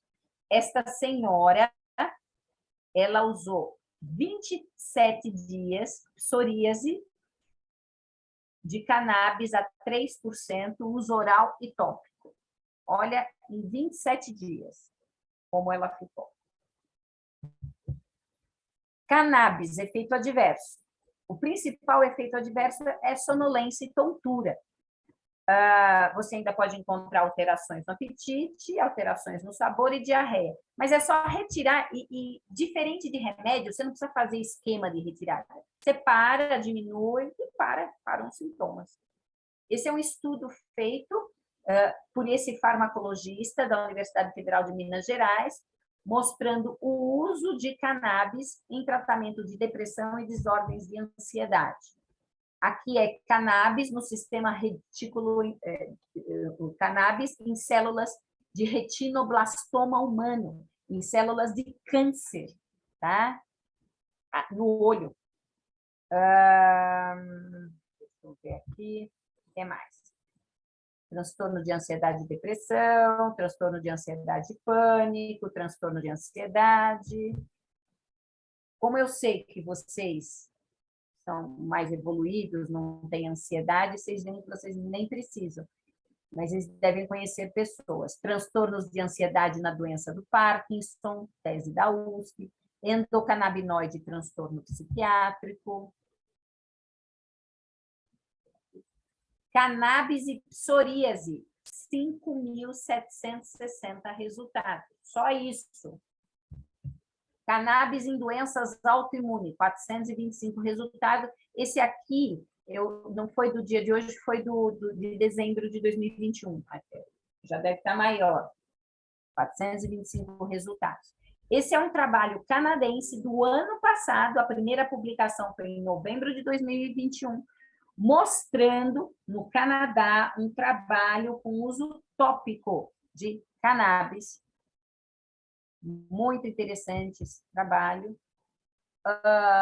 Esta senhora, ela usou 27 dias psoríase de cannabis a 3%, uso oral e tópico. Olha, em 27 dias, como ela ficou. Cannabis, efeito adverso. O principal efeito adverso é sonolência e tontura. Você ainda pode encontrar alterações no apetite, alterações no sabor e diarreia. Mas é só retirar, e diferente de remédio, você não precisa fazer esquema de retirada. Você para, diminui e param os sintomas. Esse é um estudo feito por esse farmacologista da Universidade Federal de Minas Gerais, mostrando o uso de cannabis em tratamento de depressão e desordens de ansiedade. Aqui é cannabis no sistema retículo, cannabis em células de retinoblastoma humano, em células de câncer, tá? No olho. Deixa eu ver aqui, o que mais? Transtorno de ansiedade e depressão, transtorno de ansiedade e pânico, transtorno de ansiedade. Como eu sei que vocês são mais evoluídos, não têm ansiedade, vocês nem precisam. Mas eles devem conhecer pessoas. Transtornos de ansiedade na doença do Parkinson, tese da USP, endocannabinoide, transtorno psiquiátrico. Cannabis e psoríase, 5.760 resultados. Só isso. Cannabis em doenças autoimunes, 425 resultados. Esse aqui não foi do dia de hoje, foi de dezembro de 2021. Já deve estar maior. 425 resultados. Esse é um trabalho canadense do ano passado, a primeira publicação foi em novembro de 2021, mostrando no Canadá um trabalho com uso tópico de cannabis. Muito interessante esse trabalho.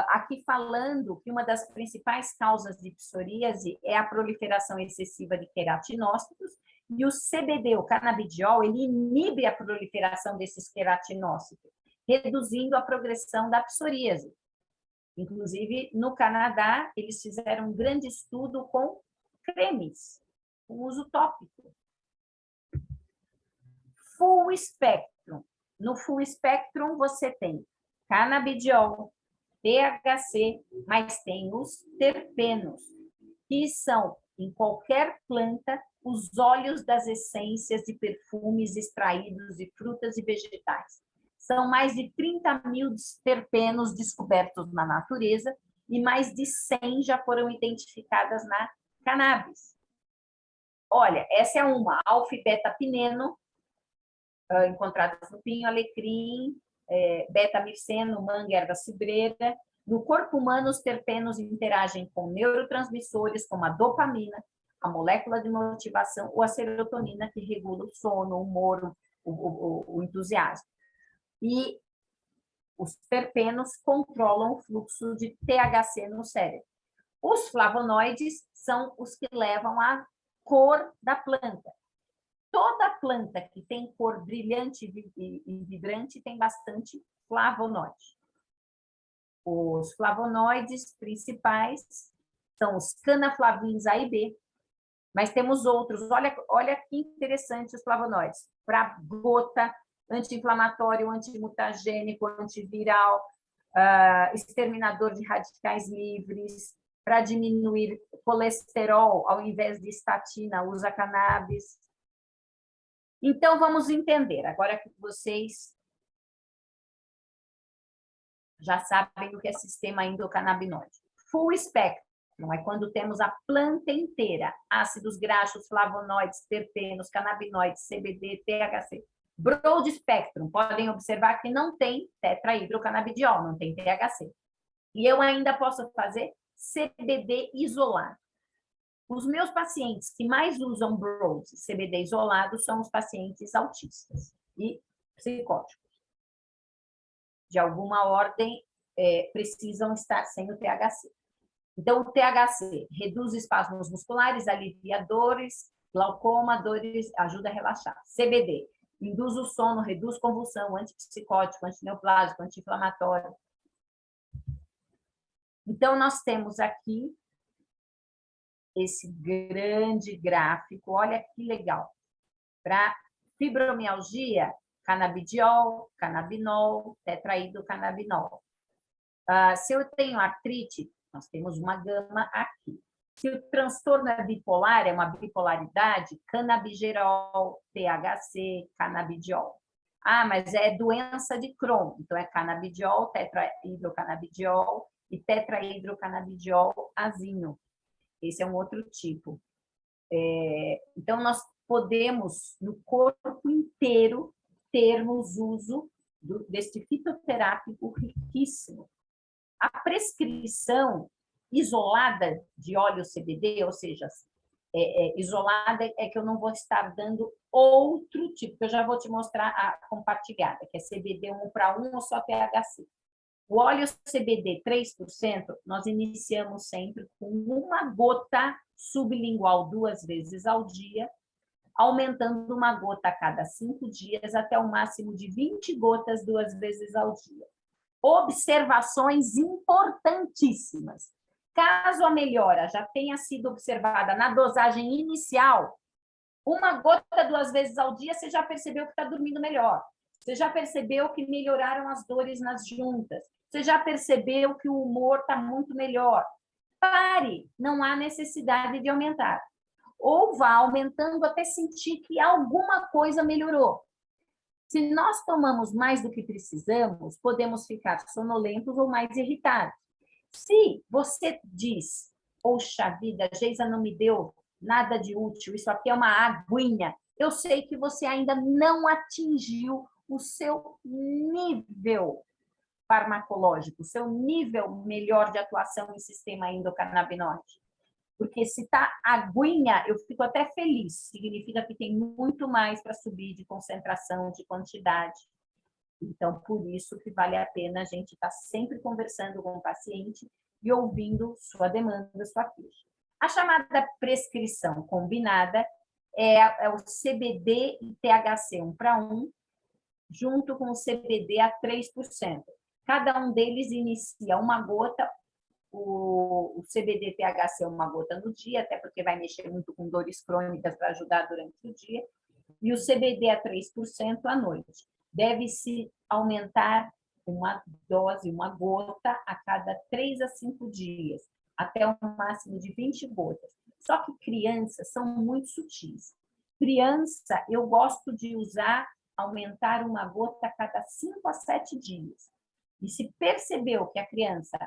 Aqui falando que uma das principais causas de psoríase é a proliferação excessiva de queratinócitos, e o CBD, o canabidiol, ele inibe a proliferação desses queratinócitos, reduzindo a progressão da psoríase. Inclusive, no Canadá, eles fizeram um grande estudo com cremes, com uso tópico. Full spectrum. No full spectrum, você tem canabidiol, THC, mas tem os terpenos, que são, em qualquer planta, os óleos das essências de perfumes extraídos de frutas e vegetais. São mais de 30.000 terpenos descobertos na natureza e mais de 100 já foram identificadas na cannabis. olha, essa é uma, alfa-beta-pineno, encontradas no pinho, alecrim, beta-mirceno, manga, erva cidreira. No corpo humano, os terpenos interagem com neurotransmissores como a dopamina, a molécula de motivação ou a serotonina, que regula o sono, o humor, o entusiasmo. E os terpenos controlam o fluxo de THC no cérebro. Os flavonoides são os que levam à cor da planta. Toda planta que tem cor brilhante e vibrante tem bastante flavonoide. Os flavonoides principais são os canaflavins A e B, mas temos outros. Olha que interessante os flavonoides. Para gota, anti-inflamatório, antimutagênico, antiviral, exterminador de radicais livres, para diminuir colesterol, ao invés de estatina, usa cannabis. Então, vamos entender, agora que vocês já sabem o que é sistema endocannabinoide. Full spectrum é quando temos a planta inteira, ácidos graxos, flavonoides, terpenos, canabinoides, CBD, THC. Broad spectrum, podem observar que não tem tetrahidrocannabidiol, não tem THC. E eu ainda posso fazer CBD isolado. Os meus pacientes que mais usam broad CBD isolado são os pacientes autistas e psicóticos. De alguma ordem, precisam estar sem o THC. Então, o THC reduz espasmos musculares, alivia dores, glaucoma, dores, ajuda a relaxar. CBD induz o sono, reduz convulsão, antipsicótico, antineoplásico, anti-inflamatório. Então, nós temos aqui esse grande gráfico, olha que legal. Para fibromialgia, canabidiol, canabinol, tetrahidrocannabinol. Se eu tenho artrite, nós temos uma gama aqui. Se o transtorno é bipolar, é uma bipolaridade, canabigerol, THC, canabidiol. Mas é doença de Crohn, então é canabidiol, tetrahidrocannabidiol e tetrahidrocannabidiol azinho. Esse é um outro tipo. Então, nós podemos, no corpo inteiro, termos uso deste fitoterápico riquíssimo. A prescrição isolada de óleo CBD, ou seja, isolada é que eu não vou estar dando outro tipo, que eu já vou te mostrar a compartilhada, que é CBD 1:1 ou só THC. O óleo CBD 3%, nós iniciamos sempre com uma gota sublingual 2 vezes ao dia, aumentando uma gota a cada 5 dias, até o máximo de 20 gotas 2 vezes ao dia. Observações importantíssimas. Caso a melhora já tenha sido observada na dosagem inicial, uma gota 2 vezes ao dia, você já percebeu que está dormindo melhor. Você já percebeu que melhoraram as dores nas juntas. Você já percebeu que o humor está muito melhor. Pare, não há necessidade de aumentar. Ou vá aumentando até sentir que alguma coisa melhorou. Se nós tomamos mais do que precisamos, podemos ficar sonolentos ou mais irritados. Se você diz, poxa vida, a Geisa não me deu nada de útil, isso aqui é uma aguinha, eu sei que você ainda não atingiu o seu nível farmacológico, o seu nível melhor de atuação em sistema endocannabinoide. Porque se está aguinha, eu fico até feliz, significa que tem muito mais para subir de concentração, de quantidade. Então, por isso que vale a pena a gente estar sempre conversando com o paciente e ouvindo sua demanda, sua queixa. A chamada prescrição combinada é o CBD e THC 1:1, junto com o CBD a 3%. Cada um deles inicia uma gota, o CBD THC uma gota no dia, até porque vai mexer muito com dores crônicas para ajudar durante o dia, e o CBD a 3% à noite. Deve-se aumentar uma dose, uma gota a cada 3 a 5 dias, até um máximo de 20 gotas. Só que crianças são muito sutis. Criança, eu gosto de aumentar uma gota a cada 5 a 7 dias. E se percebeu que a criança,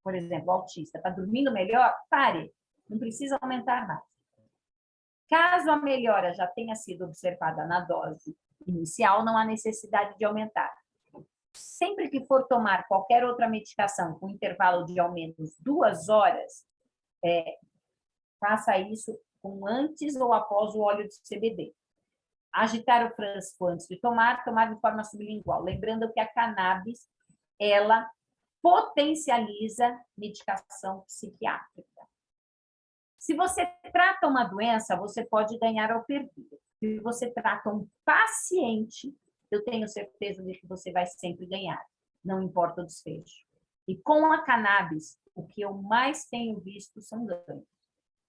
por exemplo, autista, está dormindo melhor, pare, não precisa aumentar mais. Caso a melhora já tenha sido observada na dose inicial, não há necessidade de aumentar. Sempre que for tomar qualquer outra medicação com intervalo de ao menos 2 horas, faça isso com antes ou após o óleo de CBD. Agitar o frasco antes de tomar de forma sublingual. Lembrando que a cannabis, ela potencializa medicação psiquiátrica. Se você trata uma doença, você pode ganhar ou perder. Se você trata um paciente, eu tenho certeza de que você vai sempre ganhar, não importa o desfecho. E com a cannabis, o que eu mais tenho visto são ganhos.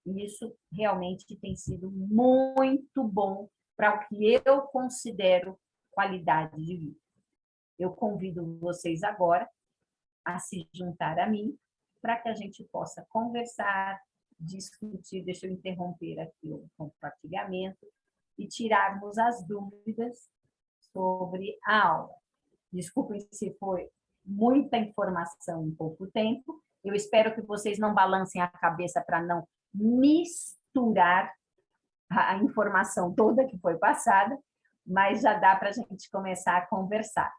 E isso realmente tem sido muito bom para o que eu considero qualidade de vida. Eu convido vocês agora a se juntar a mim para que a gente possa conversar, discutir, deixa eu interromper aqui o compartilhamento e tirarmos as dúvidas sobre a aula. Desculpem se foi muita informação em pouco tempo. Eu espero que vocês não balancem a cabeça para não misturar a informação toda que foi passada, mas já dá para a gente começar a conversar.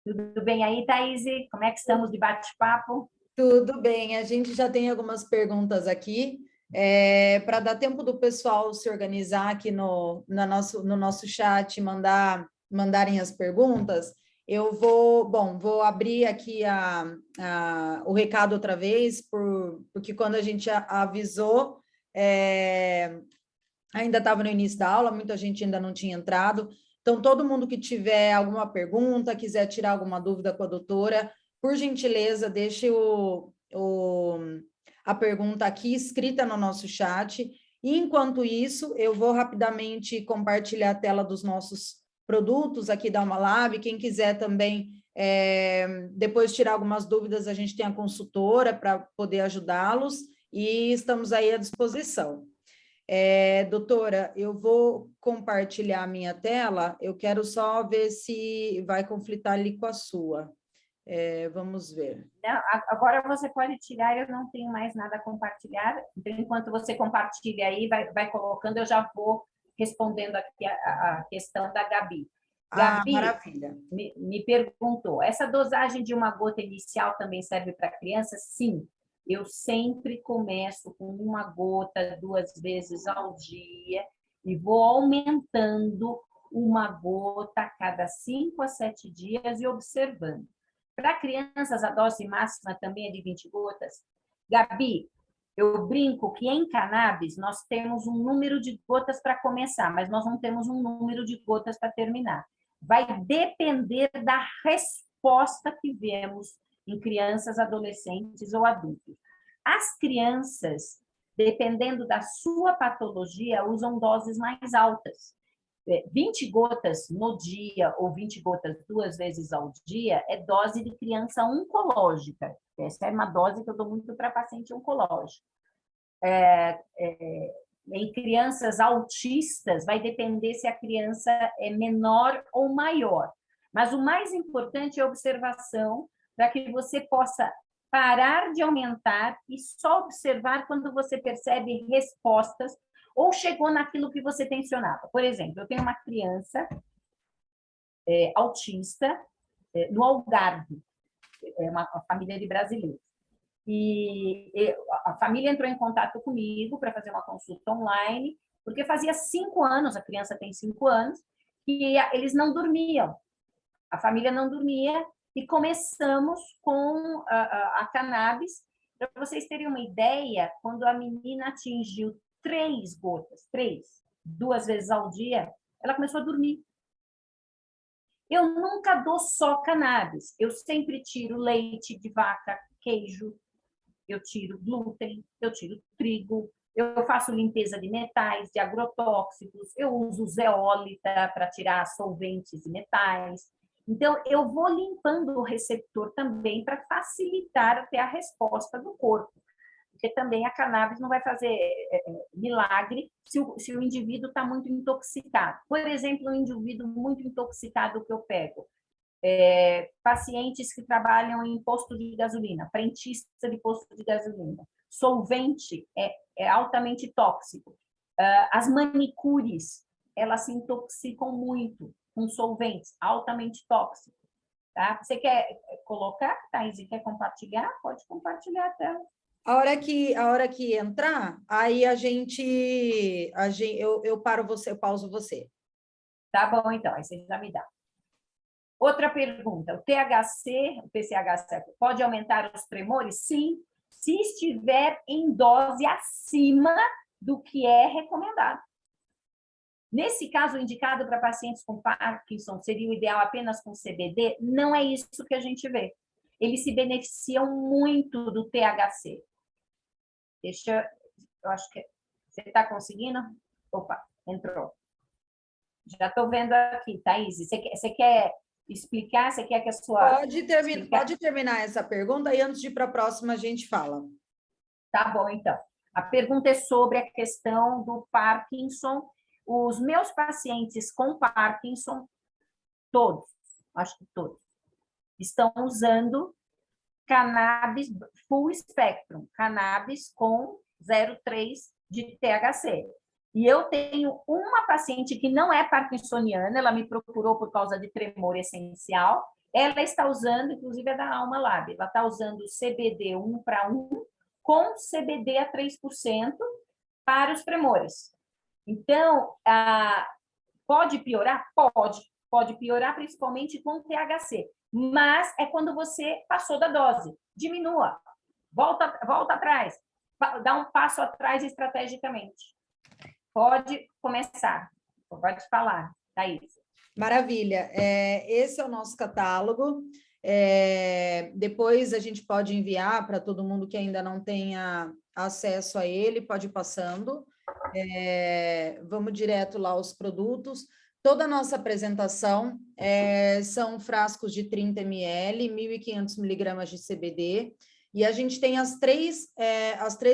Tudo bem aí, Thaís? Como é que estamos de bate-papo? Tudo bem, a gente já tem algumas perguntas aqui. Para dar tempo do pessoal se organizar aqui no nosso chat, mandarem as perguntas, eu vou abrir aqui o recado outra vez, porque quando a gente avisou, ainda estava no início da aula, muita gente ainda não tinha entrado. Então, todo mundo que tiver alguma pergunta, quiser tirar alguma dúvida com a doutora, por gentileza, deixe a pergunta aqui escrita no nosso chat. E, enquanto isso, eu vou rapidamente compartilhar a tela dos nossos produtos aqui da Almalab. Quem quiser também, depois tirar algumas dúvidas, a gente tem a consultora para poder ajudá-los e estamos aí à disposição. Doutora, eu vou compartilhar a minha tela, eu quero só ver se vai conflitar ali com a sua. Vamos ver. Não, agora você pode tirar, eu não tenho mais nada a compartilhar. Então, enquanto você compartilha aí, vai colocando, eu já vou respondendo aqui a questão da Gabi. Gabi, maravilha. Me perguntou, essa dosagem de uma gota inicial também serve para criança? Sim. Eu sempre começo com uma gota 2 vezes ao dia e vou aumentando uma gota a cada 5 a 7 dias e observando. Para crianças, a dose máxima também é de 20 gotas. Gabi, eu brinco que em cannabis nós temos um número de gotas para começar, mas nós não temos um número de gotas para terminar. Vai depender da resposta que vemos em crianças, adolescentes ou adultos. As crianças, dependendo da sua patologia, usam doses mais altas. 20 gotas no dia ou 20 gotas 2 vezes ao dia é dose de criança oncológica. Essa é uma dose que eu dou muito para paciente oncológico. Em crianças autistas, vai depender se a criança é menor ou maior. Mas o mais importante é a observação para que você possa parar de aumentar e só observar quando você percebe respostas ou chegou naquilo que você tensionava. Por exemplo, eu tenho uma criança autista no Algarve, uma família de brasileiros. E a família entrou em contato comigo para fazer uma consulta online, porque fazia 5 anos, a criança tem 5 anos, que eles não dormiam. A família não dormia e começamos com a cannabis. Para vocês terem uma ideia, quando a menina atingiu 3 gotas, 2 vezes ao dia, ela começou a dormir. Eu nunca dou só cannabis, eu sempre tiro leite de vaca, queijo, eu tiro glúten, eu tiro trigo, eu faço limpeza de metais, de agrotóxicos, eu uso zeólita para tirar solventes e metais. Então, eu vou limpando o receptor também para facilitar até a resposta do corpo. Porque também a cannabis não vai fazer milagre se o indivíduo está muito intoxicado. Por exemplo, um indivíduo muito intoxicado que eu pego, pacientes que trabalham em posto de gasolina, frentista de posto de gasolina, solvente é altamente tóxico. As manicures, elas se intoxicam muito com solventes altamente tóxicos. Tá? Você quer colocar, Thaís, quer compartilhar? Pode compartilhar a tela. A hora que entrar, aí eu paro você, eu pauso você. Tá bom, então, aí você já me dá. Outra pergunta, o THC, o TCHC, pode aumentar os tremores? Sim, se estiver em dose acima do que é recomendado. Nesse caso, indicado para pacientes com Parkinson, seria o ideal apenas com CBD? Não é isso que a gente vê. Eles se beneficiam muito do THC. Eu acho que você está conseguindo? Opa, entrou. Já estou vendo aqui, Thaís. Você quer explicar? Você quer que a sua... Pode terminar essa pergunta e antes de ir para a próxima a gente fala. Tá bom, então. A pergunta é sobre a questão do Parkinson. Os meus pacientes com Parkinson, todos, acho que todos, estão usando cannabis full spectrum, cannabis com 0,3 de THC. E eu tenho uma paciente que não é parkinsoniana, ela me procurou por causa de tremor essencial, ela está usando, inclusive é da Alma Lab, ela está usando CBD 1:1 com CBD a 3% para os tremores. Então, pode piorar? Pode piorar, principalmente com THC, mas é quando você passou da dose. Diminua, volta atrás, dá um passo atrás estrategicamente. Pode começar, pode falar, Thaís. Maravilha, esse é o nosso catálogo. Depois a gente pode enviar para todo mundo que ainda não tenha acesso a ele, pode ir passando. Vamos direto lá aos produtos. Toda a nossa apresentação são frascos de 30 ml, 1.500 miligramas de CBD, e a gente tem as três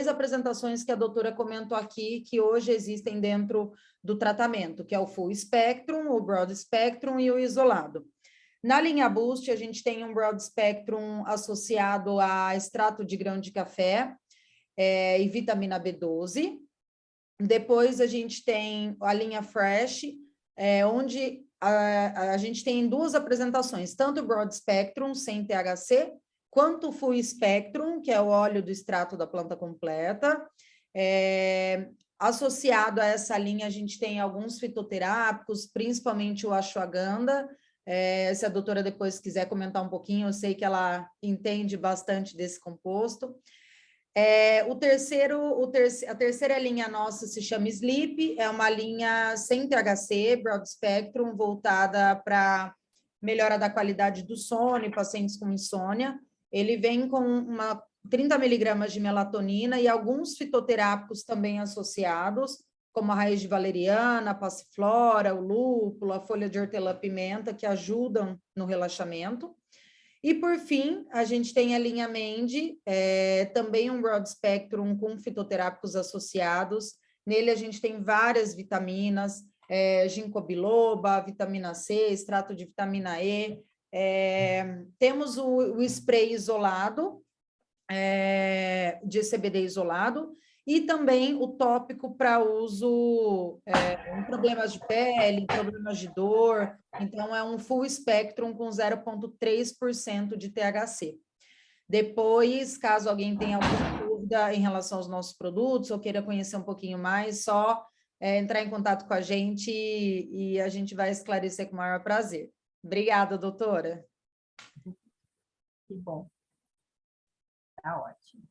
apresentações que a doutora comentou aqui, que hoje existem dentro do tratamento, que é o Full Spectrum, o Broad Spectrum e o isolado. Na linha Boost, a gente tem um Broad Spectrum associado a extrato de grão de café e vitamina B12. Depois a gente tem a linha Fresh, onde a gente tem duas apresentações, tanto o Broad Spectrum, sem THC, quanto o Full Spectrum, que é o óleo do extrato da planta completa. Associado a essa linha, a gente tem alguns fitoterápicos, principalmente o ashwagandha. Se a doutora depois quiser comentar um pouquinho, eu sei que ela entende bastante desse composto. A terceira linha nossa se chama Sleep, é uma linha sem THC, Broad Spectrum, voltada para melhora da qualidade do sono em pacientes com insônia. Ele vem com 30 miligramas de melatonina e alguns fitoterápicos também associados, como a raiz de valeriana, a passiflora, o lúpulo, a folha de hortelã-pimenta, que ajudam no relaxamento. E, por fim, a gente tem a linha Mendi, também um broad spectrum com fitoterápicos associados. Nele a gente tem várias vitaminas, ginkgo biloba, vitamina C, extrato de vitamina E. Temos o spray isolado, de CBD isolado, e também o tópico para uso em problemas de pele, em problemas de dor. Então, é um full spectrum com 0,3% de THC. Depois, caso alguém tenha alguma dúvida em relação aos nossos produtos ou queira conhecer um pouquinho mais, só entrar em contato com a gente e a gente vai esclarecer com o maior prazer. Obrigada, doutora. Que bom. Tá ótimo.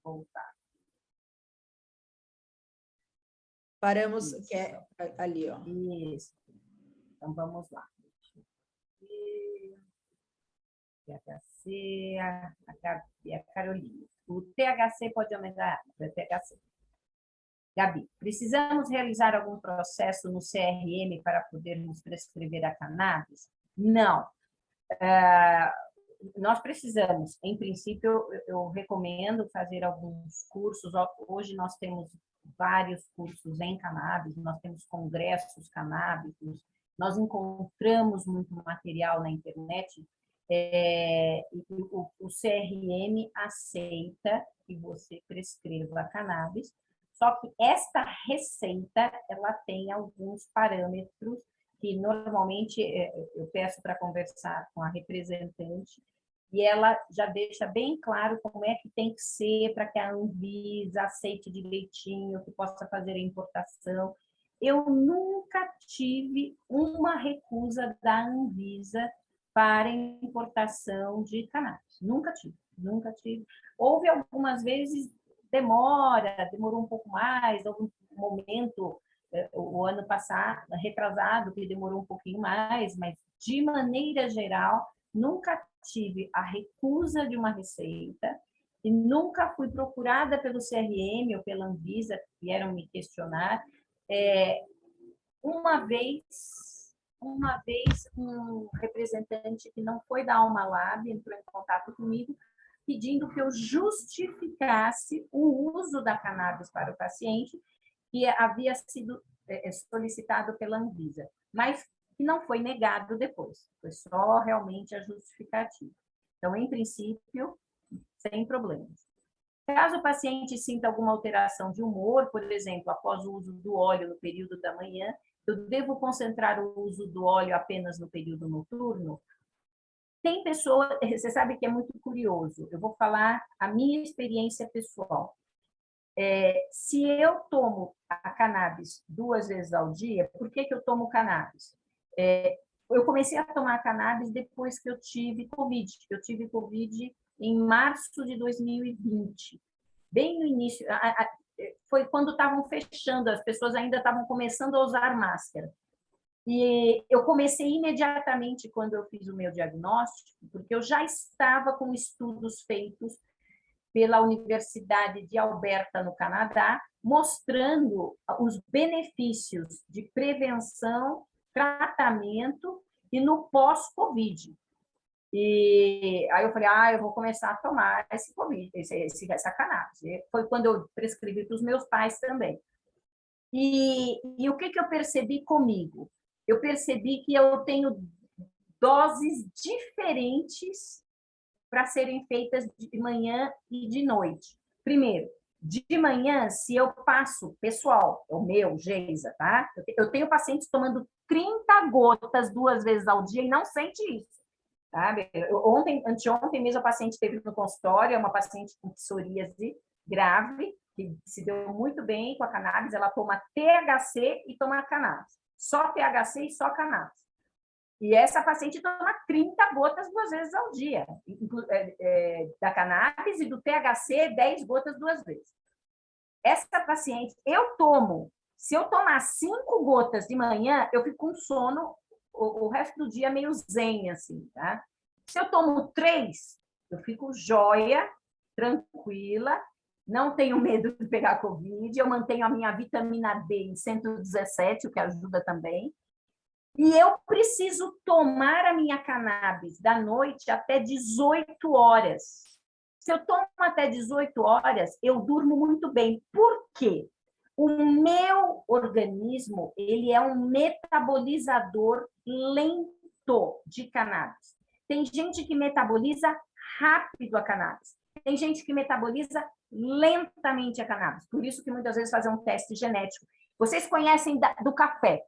Voltar. Paramos, que é ali, ó. Isso. Então, vamos lá. THC, a Carolina. O THC pode aumentar o THC. Gabi, precisamos realizar algum processo no CRM para podermos prescrever a cannabis? Não. Nós precisamos, em princípio, eu recomendo fazer alguns cursos. Hoje nós temos vários cursos em cannabis, nós temos congressos canábicos, nós encontramos muito material na internet, o CRM aceita que você prescreva cannabis, Só que esta receita, ela tem alguns parâmetros que normalmente eu peço para conversar com a representante, e ela já deixa bem claro como é que tem que ser para que a Anvisa aceite direitinho, que possa fazer a importação. Eu nunca tive uma recusa da Anvisa para importação de cannabis. Nunca tive, nunca tive. Houve algumas vezes demorou um pouco mais, houve um momento, o ano passado, retrasado, que demorou um pouquinho mais, mas de maneira geral, nunca tive a recusa de uma receita e nunca fui procurada pelo CRM ou pela Anvisa, que vieram me questionar. Uma vez, um representante que não foi da Alma Lab entrou em contato comigo pedindo que eu justificasse o uso da cannabis para o paciente, que havia sido solicitado pela Anvisa, mas que não foi negado depois, foi só realmente a justificativa. Então, em princípio, sem problemas. Caso o paciente sinta alguma alteração de humor, por exemplo, após o uso do óleo no período da manhã, eu devo concentrar o uso do óleo apenas no período noturno? Tem pessoa, você sabe que é muito curioso, eu vou falar a minha experiência pessoal. Se eu tomo a cannabis 2 vezes ao dia, por que eu tomo cannabis? Eu comecei a tomar cannabis depois que eu tive Covid. Eu tive Covid em março de 2020, bem no início. Foi quando estavam fechando, as pessoas ainda estavam começando a usar máscara. E eu comecei imediatamente quando eu fiz o meu diagnóstico, porque eu já estava com estudos feitos pela Universidade de Alberta, no Canadá, mostrando os benefícios de prevenção, tratamento e no pós-Covid. E aí eu falei, eu vou começar a tomar essa cannabis. Foi quando eu prescrevi para os meus pais também. E o que eu percebi comigo? Eu percebi que eu tenho doses diferentes para serem feitas de manhã e de noite. Primeiro, de manhã, se eu passo, pessoal, o meu, Geisa, tá? Eu tenho pacientes tomando 30 gotas 2 vezes ao dia e não sente isso, sabe? Anteontem mesmo, a paciente esteve no consultório, é uma paciente com psoríase grave, que se deu muito bem com a cannabis, ela toma THC e toma cannabis. Só THC e só cannabis. E essa paciente toma 30 gotas 2 vezes ao dia, da cannabis, e do THC 10 gotas 2 vezes. Essa paciente, se eu tomar 5 gotas de manhã, eu fico com sono o resto do dia meio zen, assim, tá? Se eu tomo 3, eu fico joia, tranquila, não tenho medo de pegar Covid, eu mantenho a minha vitamina D em 117, o que ajuda também. E eu preciso tomar a minha cannabis da noite até 18 horas. Se eu tomo até 18 horas, eu durmo muito bem. Por quê? O meu organismo, ele é um metabolizador lento de cannabis. Tem gente que metaboliza rápido a cannabis. Tem gente que metaboliza lentamente a cannabis. Por isso que muitas vezes fazem um teste genético. Vocês conhecem do café?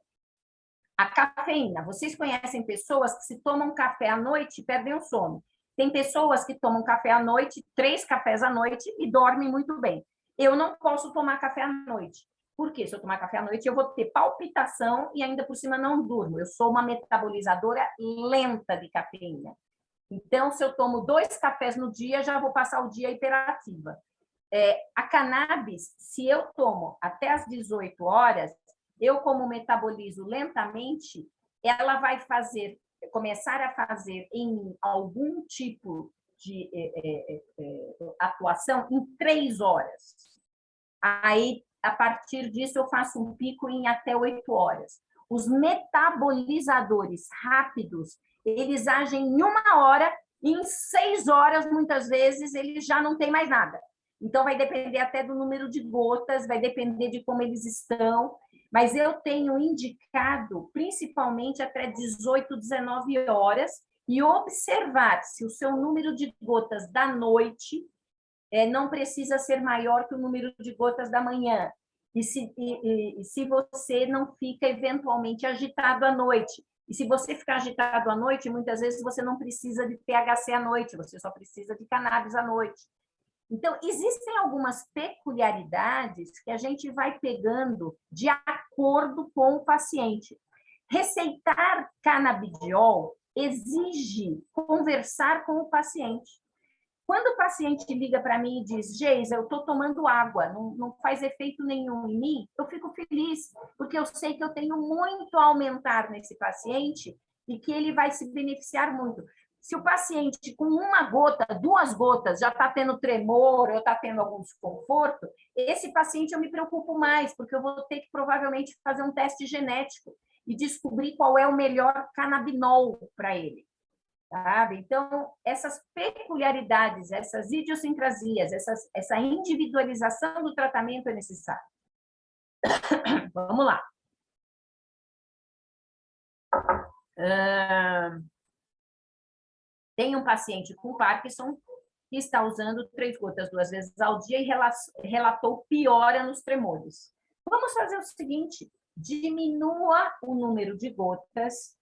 A cafeína. Vocês conhecem pessoas que se tomam café à noite e perdem o sono. Tem pessoas que tomam café à noite, 3 cafés à noite e dormem muito bem. Eu não posso tomar café à noite. Por quê? Se eu tomar café à noite, eu vou ter palpitação e ainda por cima não durmo. Eu sou uma metabolizadora lenta de cafeína. Então, se eu tomo 2 cafés no dia, já vou passar o dia hiperativa. A cannabis, se eu tomo até as 18 horas, eu, como metabolizo lentamente, ela vai começar a fazer em mim algum tipo de atuação em 3 horas. Aí, a partir disso, eu faço um pico em até 8 horas. Os metabolizadores rápidos, eles agem em 1 hora, e em 6 horas, muitas vezes, eles já não têm mais nada. Então, vai depender até do número de gotas, vai depender de como eles estão, mas eu tenho indicado, principalmente até 18, 19 horas, e observar se o seu número de gotas da noite não precisa ser maior que o número de gotas da manhã. E se você não fica eventualmente agitado à noite. E se você ficar agitado à noite, muitas vezes você não precisa de THC à noite, você só precisa de cannabis à noite. Então, existem algumas peculiaridades que a gente vai pegando de acordo com o paciente. Receitar canabidiol exige conversar com o paciente. Quando o paciente liga para mim e diz, Geisa, eu estou tomando água, não faz efeito nenhum em mim, eu fico feliz, porque eu sei que eu tenho muito a aumentar nesse paciente e que ele vai se beneficiar muito. Se o paciente com uma gota, 2 gotas, já está tendo tremor ou está tendo algum desconforto, esse paciente eu me preocupo mais, porque eu vou ter que provavelmente fazer um teste genético e descobrir qual é o melhor canabinol para ele. Sabe? Então, essas peculiaridades, essas idiosincrasias, essa individualização do tratamento é necessária. Vamos lá. Tem um paciente com Parkinson que está usando 3 gotas 2 vezes ao dia e relatou piora nos tremores. Vamos fazer o seguinte, diminua o número de gotas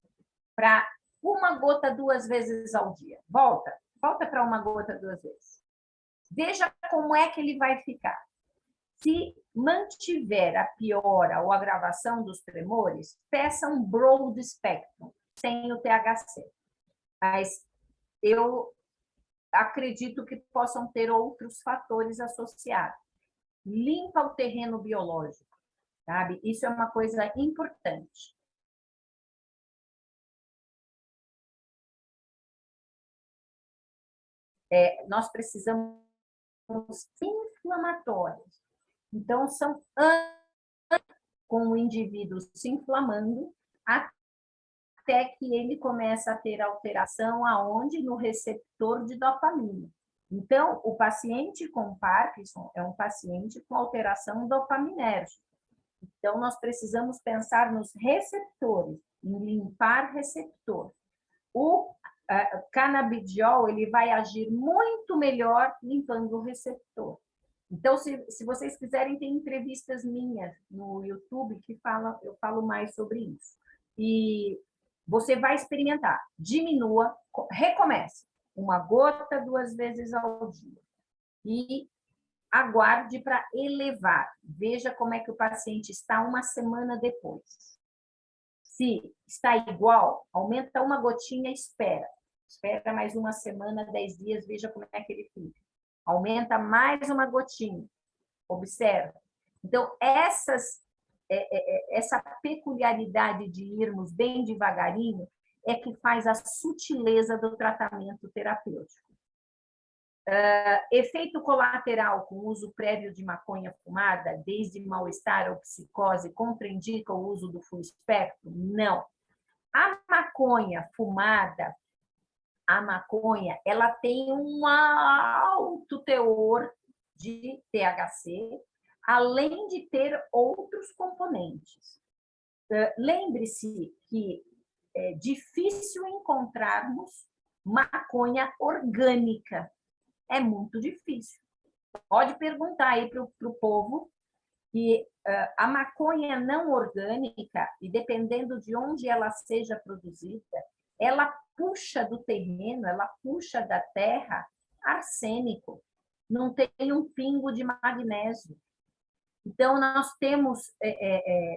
para 1 gota 2 vezes ao dia. Volta para 1 gota 2 vezes. Veja como é que ele vai ficar. Se mantiver a piora ou agravação dos tremores, peça um broad spectrum, sem o THC. Mas eu acredito que possam ter outros fatores associados. Limpa o terreno biológico, sabe? Isso é uma coisa importante. Nós precisamos inflamatórios. Então, são anos com o indivíduo se inflamando até que ele começa a ter alteração aonde? No receptor de dopamina. Então, o paciente com Parkinson é um paciente com alteração dopaminérgica. Então, nós precisamos pensar nos receptores, em limpar receptor. O canabidiol, ele vai agir muito melhor limpando o receptor. Então, se vocês quiserem, tem entrevistas minhas no YouTube que eu falo mais sobre isso. E você vai experimentar, diminua, recomece. 1 gota 2 vezes ao dia. E aguarde para elevar. Veja como é que o paciente está 1 semana depois. Se está igual, aumenta 1 gotinha e espera. Espera mais 1 semana, 10 dias, veja como é que ele fica. Aumenta mais 1 gotinha. Observa. Então, essa peculiaridade de irmos bem devagarinho é que faz a sutileza do tratamento terapêutico. Efeito colateral com uso prévio de maconha fumada, desde mal-estar ou psicose, contraindica o uso do full espectro? Não. A maconha fumada, ela tem um alto teor de THC, além de ter outros componentes. Lembre-se que é difícil encontrarmos maconha orgânica. É muito difícil. Pode perguntar aí para o povo que a maconha não orgânica, e dependendo de onde ela seja produzida, ela puxa do terreno, ela puxa da terra arsênico, não tem um pingo de magnésio. Então, nós temos,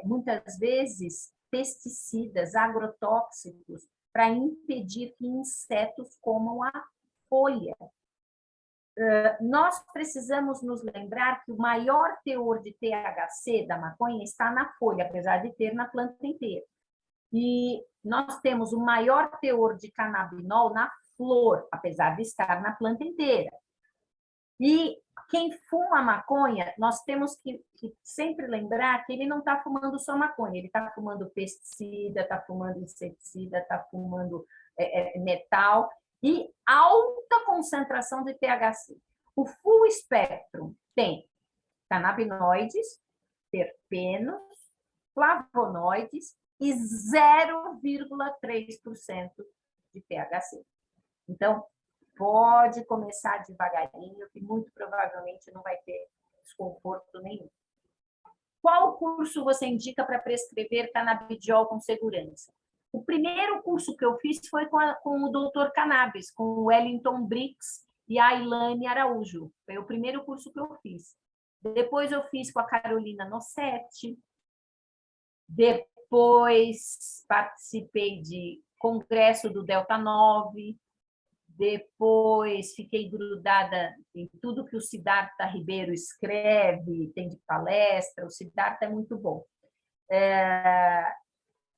muitas vezes, pesticidas, agrotóxicos, para impedir que insetos comam a folha. Nós precisamos nos lembrar que o maior teor de THC da maconha está na folha, apesar de ter na planta inteira. E nós temos o maior teor de canabinol na flor, apesar de estar na planta inteira. E quem fuma maconha, nós temos que sempre lembrar que ele não está fumando só maconha, ele está fumando pesticida, está fumando inseticida, está fumando metal e alta concentração de THC. O full espectrum tem canabinoides, terpenos, flavonoides e 0,3% de THC. Então, pode começar devagarinho, que muito provavelmente não vai ter desconforto nenhum. Qual curso você indica para prescrever canabidiol com segurança? O primeiro curso que eu fiz foi com o Dr. Cannabis, com o Wellington Briggs e a Ilane Araújo. Foi o primeiro curso que eu fiz. Depois eu fiz com a Carolina Nossetti. Depois participei de congresso do Delta 9. Depois fiquei grudada em tudo que o Siddhartha Ribeiro escreve, tem de palestra. O Siddhartha é muito bom.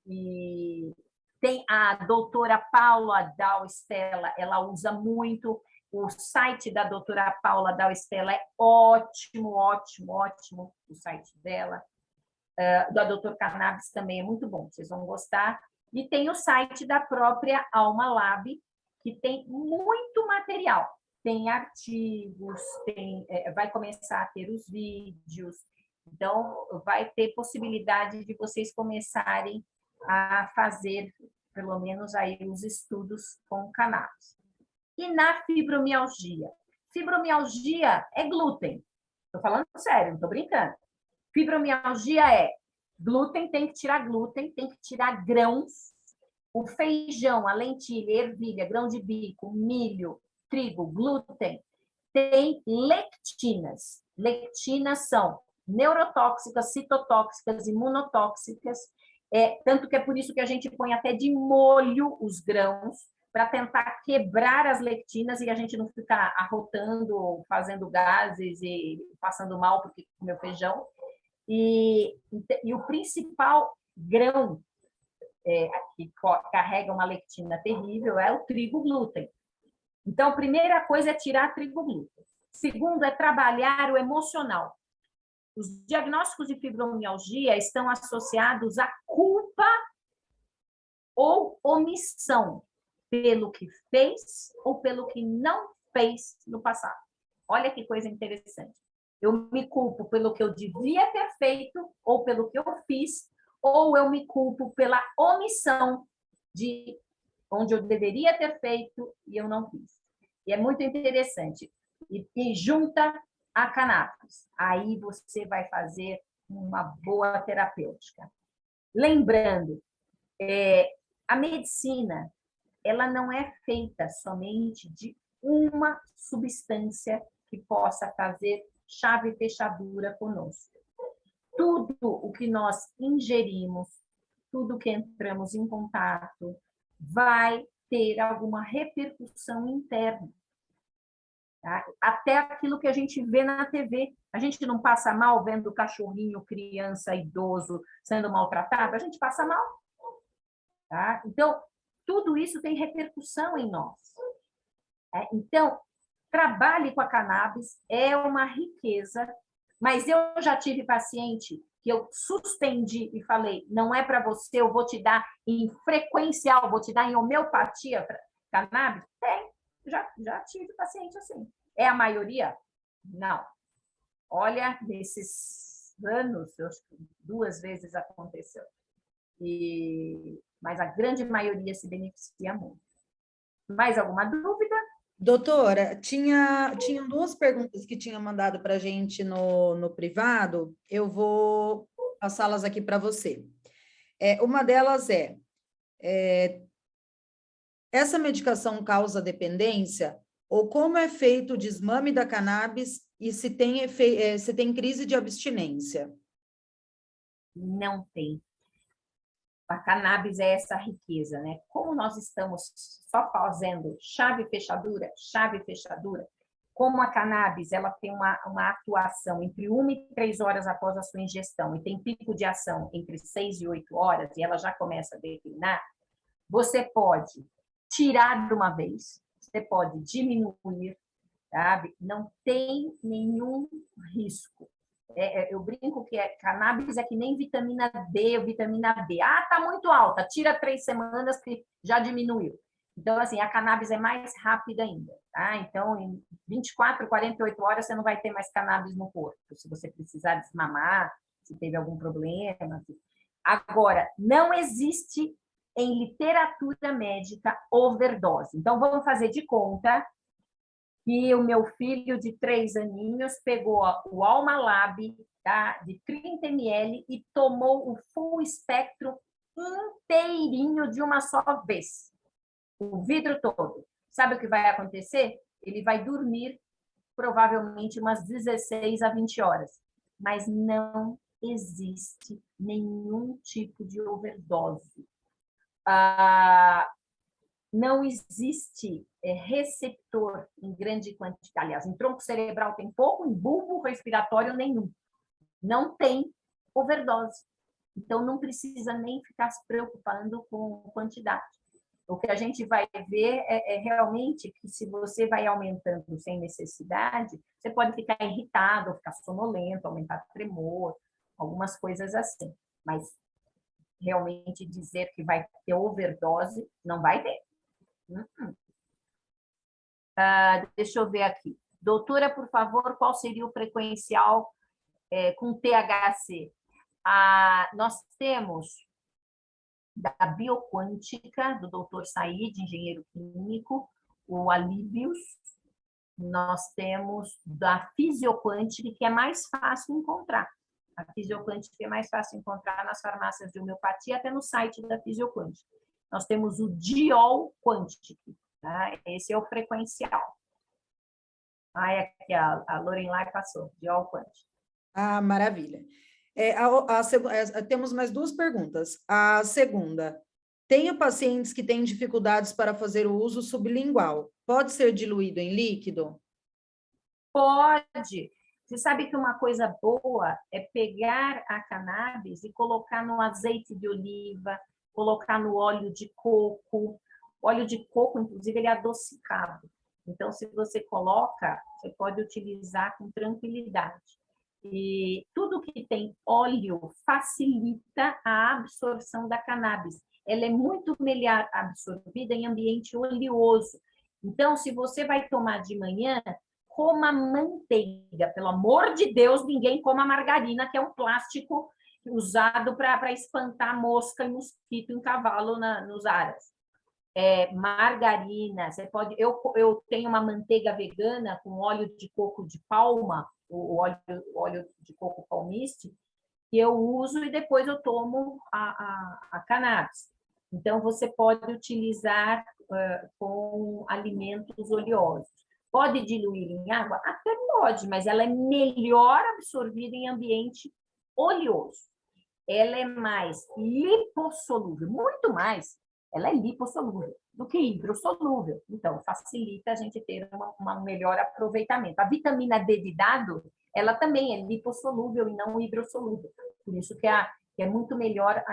E tem a doutora Paula Dal Stella, ela usa muito. O site da doutora Paula Dal Stella é ótimo, ótimo, ótimo, o site dela. Da doutor Cannabis também é muito bom, vocês vão gostar. E tem o site da própria Alma Lab, que tem muito material. Tem artigos, vai começar a ter os vídeos. Então, vai ter possibilidade de vocês começarem a fazer, pelo menos, aí os estudos com cannabis. E na fibromialgia? Fibromialgia é glúten. Estou falando sério, não estou brincando. Fibromialgia é glúten, tem que tirar glúten, tem que tirar grãos. O feijão, a lentilha, ervilha, grão de bico, milho, trigo, glúten, tem lectinas. Lectinas são neurotóxicas, citotóxicas, imunotóxicas, tanto que é por isso que a gente põe até de molho os grãos, para tentar quebrar as lectinas e a gente não ficar arrotando, fazendo gases e passando mal porque comeu feijão. E o principal grão que carrega uma lectina terrível é o trigo glúten. Então, a primeira coisa é tirar trigo glúten. Segundo, é trabalhar o emocional. Os diagnósticos de fibromialgia estão associados à culpa ou omissão pelo que fez ou pelo que não fez no passado. Olha que coisa interessante. Eu me culpo pelo que eu devia ter feito ou pelo que eu fiz, ou eu me culpo pela omissão de onde eu deveria ter feito e eu não fiz. E é muito interessante. E junta a cannabis. Aí você vai fazer uma boa terapêutica. Lembrando, a medicina, ela não é feita somente de uma substância que possa fazer chave e fechadura conosco. Tudo o que nós ingerimos, tudo que entramos em contato, vai ter alguma repercussão interna. Tá? Até aquilo que a gente vê na TV. A gente não passa mal vendo cachorrinho, criança, idoso sendo maltratado? A gente passa mal. Tá? Então, tudo isso tem repercussão em nós. Então, trabalhe com a cannabis, é uma riqueza, mas eu já tive paciente que eu suspendi e falei, não é para você, eu vou te dar em frequencial, vou te dar em homeopatia cannabis? Tem, já tive paciente assim. É a maioria? Não. Olha, nesses anos, eu acho que 2 vezes aconteceu. Mas a grande maioria se beneficia muito. Mais alguma dúvida? Doutora, tinham 2 perguntas que tinha mandado para a gente no privado, eu vou passá-las aqui para você. Uma delas essa medicação causa dependência? Ou como é feito o desmame da cannabis e se tem crise de abstinência? Não tem. A cannabis é essa riqueza, né? Como nós estamos só fazendo chave e fechadura, como a cannabis ela tem uma atuação entre 1 e 3 horas após a sua ingestão e tem pico de ação entre 6 e 8 horas e ela já começa a declinar, você pode tirar de uma vez, você pode diminuir, sabe? Não tem nenhum risco. Eu brinco que cannabis é que nem vitamina D ou vitamina B. Ah, tá muito alta, tira 3 semanas que já diminuiu. Então, assim, a cannabis é mais rápida ainda, tá? Então, em 24, 48 horas, você não vai ter mais cannabis no corpo, se você precisar desmamar, se teve algum problema. Agora, não existe em literatura médica overdose. Então, vamos fazer de conta que o meu filho de 3 aninhos pegou o Almalab, tá, de 30 ml e tomou o full espectro inteirinho de uma só vez. O vidro todo. Sabe o que vai acontecer? Ele vai dormir provavelmente umas 16 a 20 horas. Mas não existe nenhum tipo de overdose. Não existe receptor em grande quantidade. Aliás, em tronco cerebral tem pouco, em bulbo respiratório nenhum. Não tem overdose. Então, não precisa nem ficar se preocupando com quantidade. O que a gente vai ver é realmente que se você vai aumentando sem necessidade, você pode ficar irritado, ficar sonolento, aumentar o tremor, algumas coisas assim. Mas realmente dizer que vai ter overdose, não vai ter. Deixa eu ver aqui. Doutora, por favor, qual seria o frequencial com THC? Nós temos da bioquântica, do doutor Said, engenheiro químico, o Alíbios. Nós temos da fisioquântica, que é mais fácil encontrar. A fisioquântica é mais fácil encontrar nas farmácias de homeopatia, até no site da fisioquântica. Nós temos o Diol Quantic, tá? Esse é o frequencial. Aqui a Lorelai passou, Diol Quantic. Maravilha. Temos mais 2 perguntas. A segunda, tenho pacientes que têm dificuldades para fazer o uso sublingual. Pode ser diluído em líquido? Pode. Você sabe que uma coisa boa é pegar a cannabis e colocar no azeite de oliva, colocar no óleo de coco. O óleo de coco, inclusive, ele é adocicado. Então, se você coloca, você pode utilizar com tranquilidade. E tudo que tem óleo facilita a absorção da cannabis. Ela é muito melhor absorvida em ambiente oleoso. Então, se você vai tomar de manhã, coma manteiga. Pelo amor de Deus, ninguém coma margarina, que é um plástico usado para espantar mosca e mosquito em cavalo nos aras. Margarina, você pode. Eu tenho uma manteiga vegana com óleo de coco de palma, o óleo de coco palmiste, que eu uso e depois eu tomo a cannabis. Então, você pode utilizar com alimentos oleosos. Pode diluir em água? Até pode, mas ela é melhor absorvida em ambiente oleoso. Ela é mais lipossolúvel, muito mais. Ela é lipossolúvel do que hidrossolúvel. Então, facilita a gente ter um melhor aproveitamento. A vitamina D de dado, ela também é lipossolúvel e não hidrossolúvel. Por isso que é muito melhor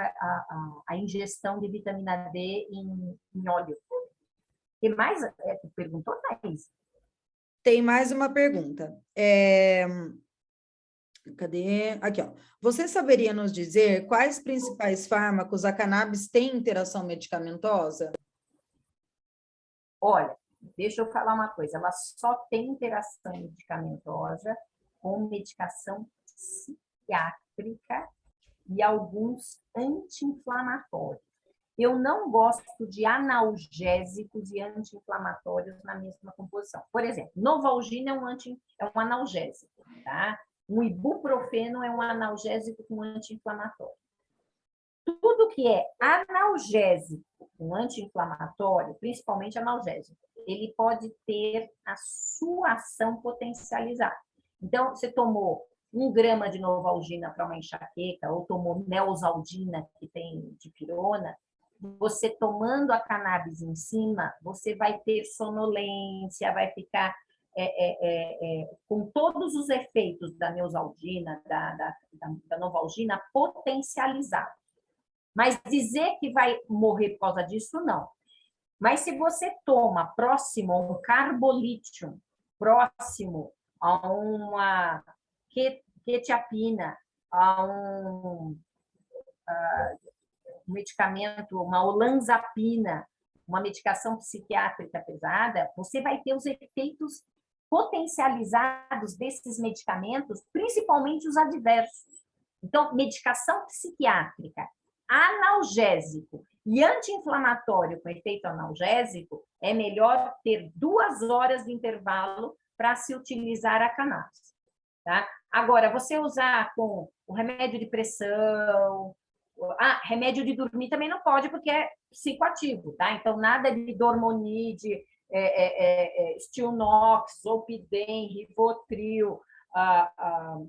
a ingestão de vitamina D em óleo. O que mais? Tu perguntou, Thaís? Tem mais uma pergunta. Cadê? Aqui, ó. Você saberia nos dizer quais principais fármacos a cannabis tem interação medicamentosa? Olha, deixa eu falar uma coisa. Ela só tem interação medicamentosa com medicação psiquiátrica e alguns anti-inflamatórios. Eu não gosto de analgésicos e anti-inflamatórios na mesma composição. Por exemplo, Novalgina é um analgésico, tá? Um ibuprofeno é um analgésico com anti-inflamatório. Tudo que é analgésico com anti-inflamatório, principalmente analgésico, ele pode ter a sua ação potencializada. Então, você tomou 1 grama de Novalgina para uma enxaqueca, ou tomou Neosaldina, que tem dipirona, você tomando a cannabis em cima, você vai ter sonolência, vai ficar com todos os efeitos da Neosaldina, da Novalgina potencializados. Mas dizer que vai morrer por causa disso, não. Mas se você toma próximo a um carbolítio, próximo a uma quetiapina, a um medicamento, uma olanzapina, uma medicação psiquiátrica pesada, você vai ter os efeitos potencializados desses medicamentos, principalmente os adversos. Então, medicação psiquiátrica, analgésico E anti-inflamatório com efeito analgésico, é melhor ter 2 horas de intervalo para se utilizar a cannabis. Tá? Agora, você usar com o remédio de pressão, remédio de dormir também não pode, porque é psicoativo, tá? Então, nada de Dormonide, Stilnox, Zolpidem, Rivotril,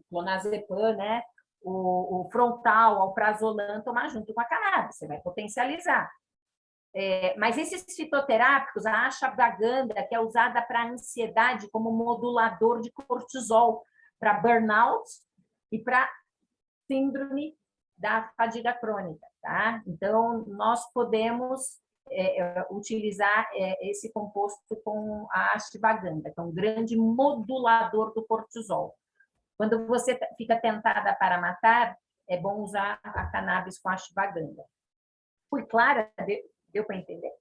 Clonazepam, né? O frontal, alprazolam, tomar junto com a cannabis, você vai potencializar. Mas esses fitoterápicos, a ashwagandha, que é usada para ansiedade como modulador de cortisol, para burnout e para síndrome da fadiga crônica, tá? Então, nós podemos utilizar esse composto com a ashwagandha, que é um grande modulador do cortisol. Quando você fica tentada para matar, é bom usar a cannabis com a ashwagandha. Fui clara? Deu para entender?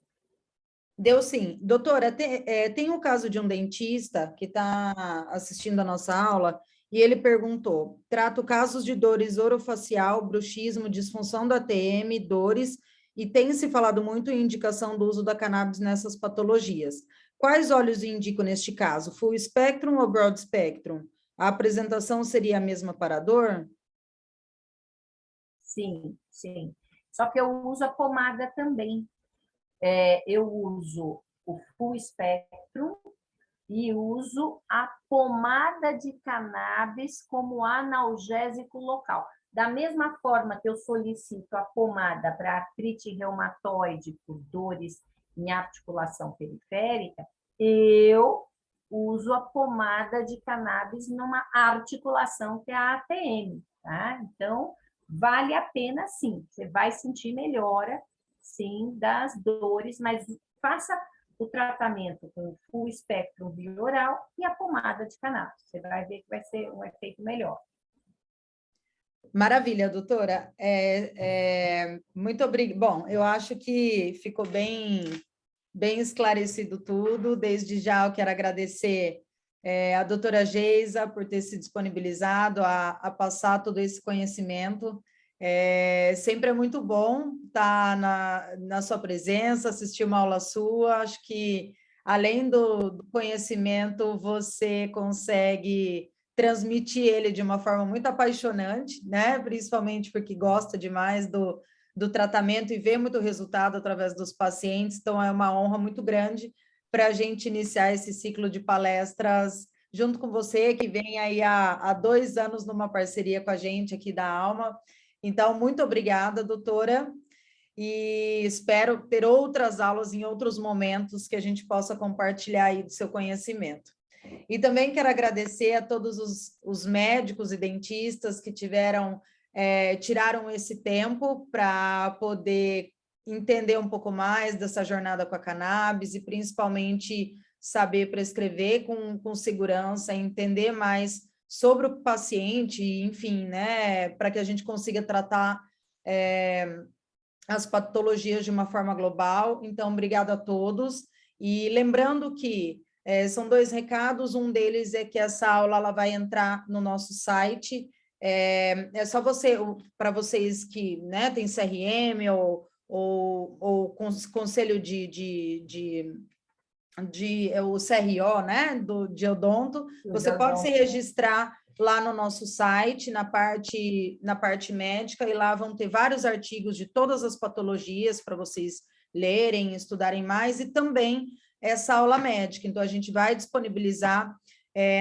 Deu sim. Doutora, tem um caso de um dentista que está assistindo a nossa aula e ele perguntou: trato casos de dores orofacial, bruxismo, disfunção do ATM, dores, e tem se falado muito em indicação do uso da cannabis nessas patologias. Quais óleos indico neste caso? Full spectrum ou broad spectrum? A apresentação seria a mesma para a dor? Sim, sim. Só que eu uso a pomada também. Eu uso o full spectrum e uso a pomada de cannabis como analgésico local. Da mesma forma que eu solicito a pomada para artrite reumatoide por dores em articulação periférica, eu uso a pomada de cannabis numa articulação que é a ATM, tá? Então, vale a pena sim, você vai sentir melhora, sim, das dores, mas faça o tratamento com o full espectro bioral e a pomada de cannabis. Você vai ver que vai ser um efeito melhor. Maravilha, doutora. Muito obrigada. Bom, eu acho que ficou bem esclarecido tudo. Desde já eu quero agradecer a doutora Geisa por ter se disponibilizado a passar todo esse conhecimento. Sempre é muito bom estar na sua presença, assistir uma aula sua. Acho que, além do conhecimento, você consegue transmitir ele de uma forma muito apaixonante, né? Principalmente porque gosta demais do tratamento e vê muito resultado através dos pacientes. Então, é uma honra muito grande para a gente iniciar esse ciclo de palestras junto com você, que vem aí há 2 anos numa parceria com a gente aqui da Alma. Então, muito obrigada, doutora, e espero ter outras aulas em outros momentos que a gente possa compartilhar aí do seu conhecimento. E também quero agradecer a todos os médicos e dentistas que tiraram esse tempo para poder entender um pouco mais dessa jornada com a cannabis e principalmente saber prescrever com segurança, entender mais sobre o paciente, enfim, né, para que a gente consiga tratar as patologias de uma forma global. Então, obrigada a todos. E lembrando que são 2 recados, um deles é que essa aula ela vai entrar no nosso site, só para vocês que, né, tem CRM ou conselho o CRO, né, de odonto, você pode se registrar lá no nosso site, na parte médica, e lá vão ter vários artigos de todas as patologias para vocês lerem, estudarem mais, e também essa aula médica. Então, a gente vai disponibilizar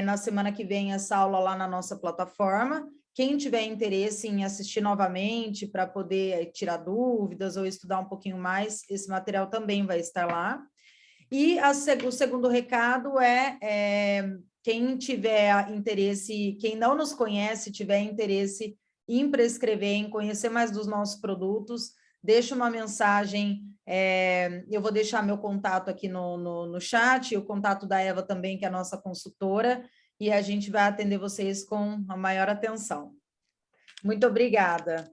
na semana que vem essa aula lá na nossa plataforma. Quem tiver interesse em assistir novamente para poder tirar dúvidas ou estudar um pouquinho mais, esse material também vai estar lá. E o segundo recado quem tiver interesse, quem não nos conhece, tiver interesse em prescrever, em conhecer mais dos nossos produtos, deixa uma mensagem, eu vou deixar meu contato aqui no chat, e o contato da Eva também, que é a nossa consultora, e a gente vai atender vocês com a maior atenção. Muito obrigada.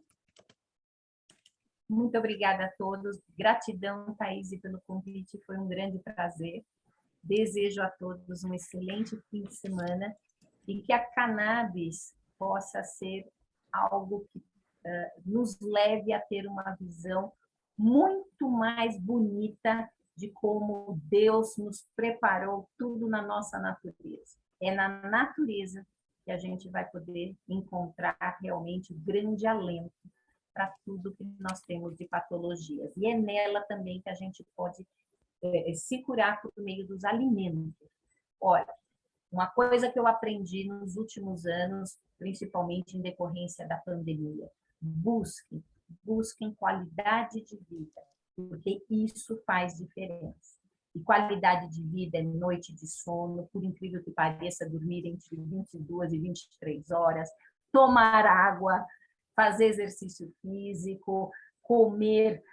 Muito obrigada a todos. Gratidão, Thaís, pelo convite. Foi um grande prazer. Desejo a todos um excelente fim de semana e que a cannabis possa ser algo que nos leve a ter uma visão muito mais bonita de como Deus nos preparou tudo na nossa natureza. É na natureza que a gente vai poder encontrar realmente o grande alento para tudo que nós temos de patologias. E é nela também que a gente pode se curar por meio dos alimentos. Olha, uma coisa que eu aprendi nos últimos anos, principalmente em decorrência da pandemia, busquem qualidade de vida, porque isso faz diferença. E qualidade de vida é noite de sono, por incrível que pareça, dormir entre 22 e 23 horas, tomar água, fazer exercício físico, comer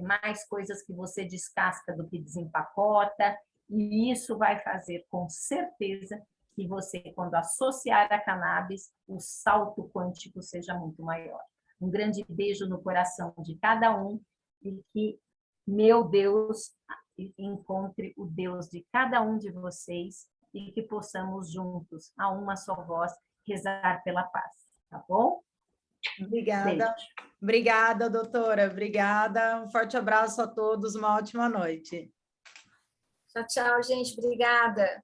mais coisas que você descasca do que desempacota, e isso vai fazer, com certeza, que você, quando associar a cannabis, o salto quântico seja muito maior. Um grande beijo no coração de cada um e que, meu Deus, encontre o Deus de cada um de vocês e que possamos juntos, a uma só voz, rezar pela paz, tá bom? Obrigada. Beijo. Obrigada, doutora. Obrigada. Um forte abraço a todos. Uma ótima noite. Tchau, tchau, gente. Obrigada.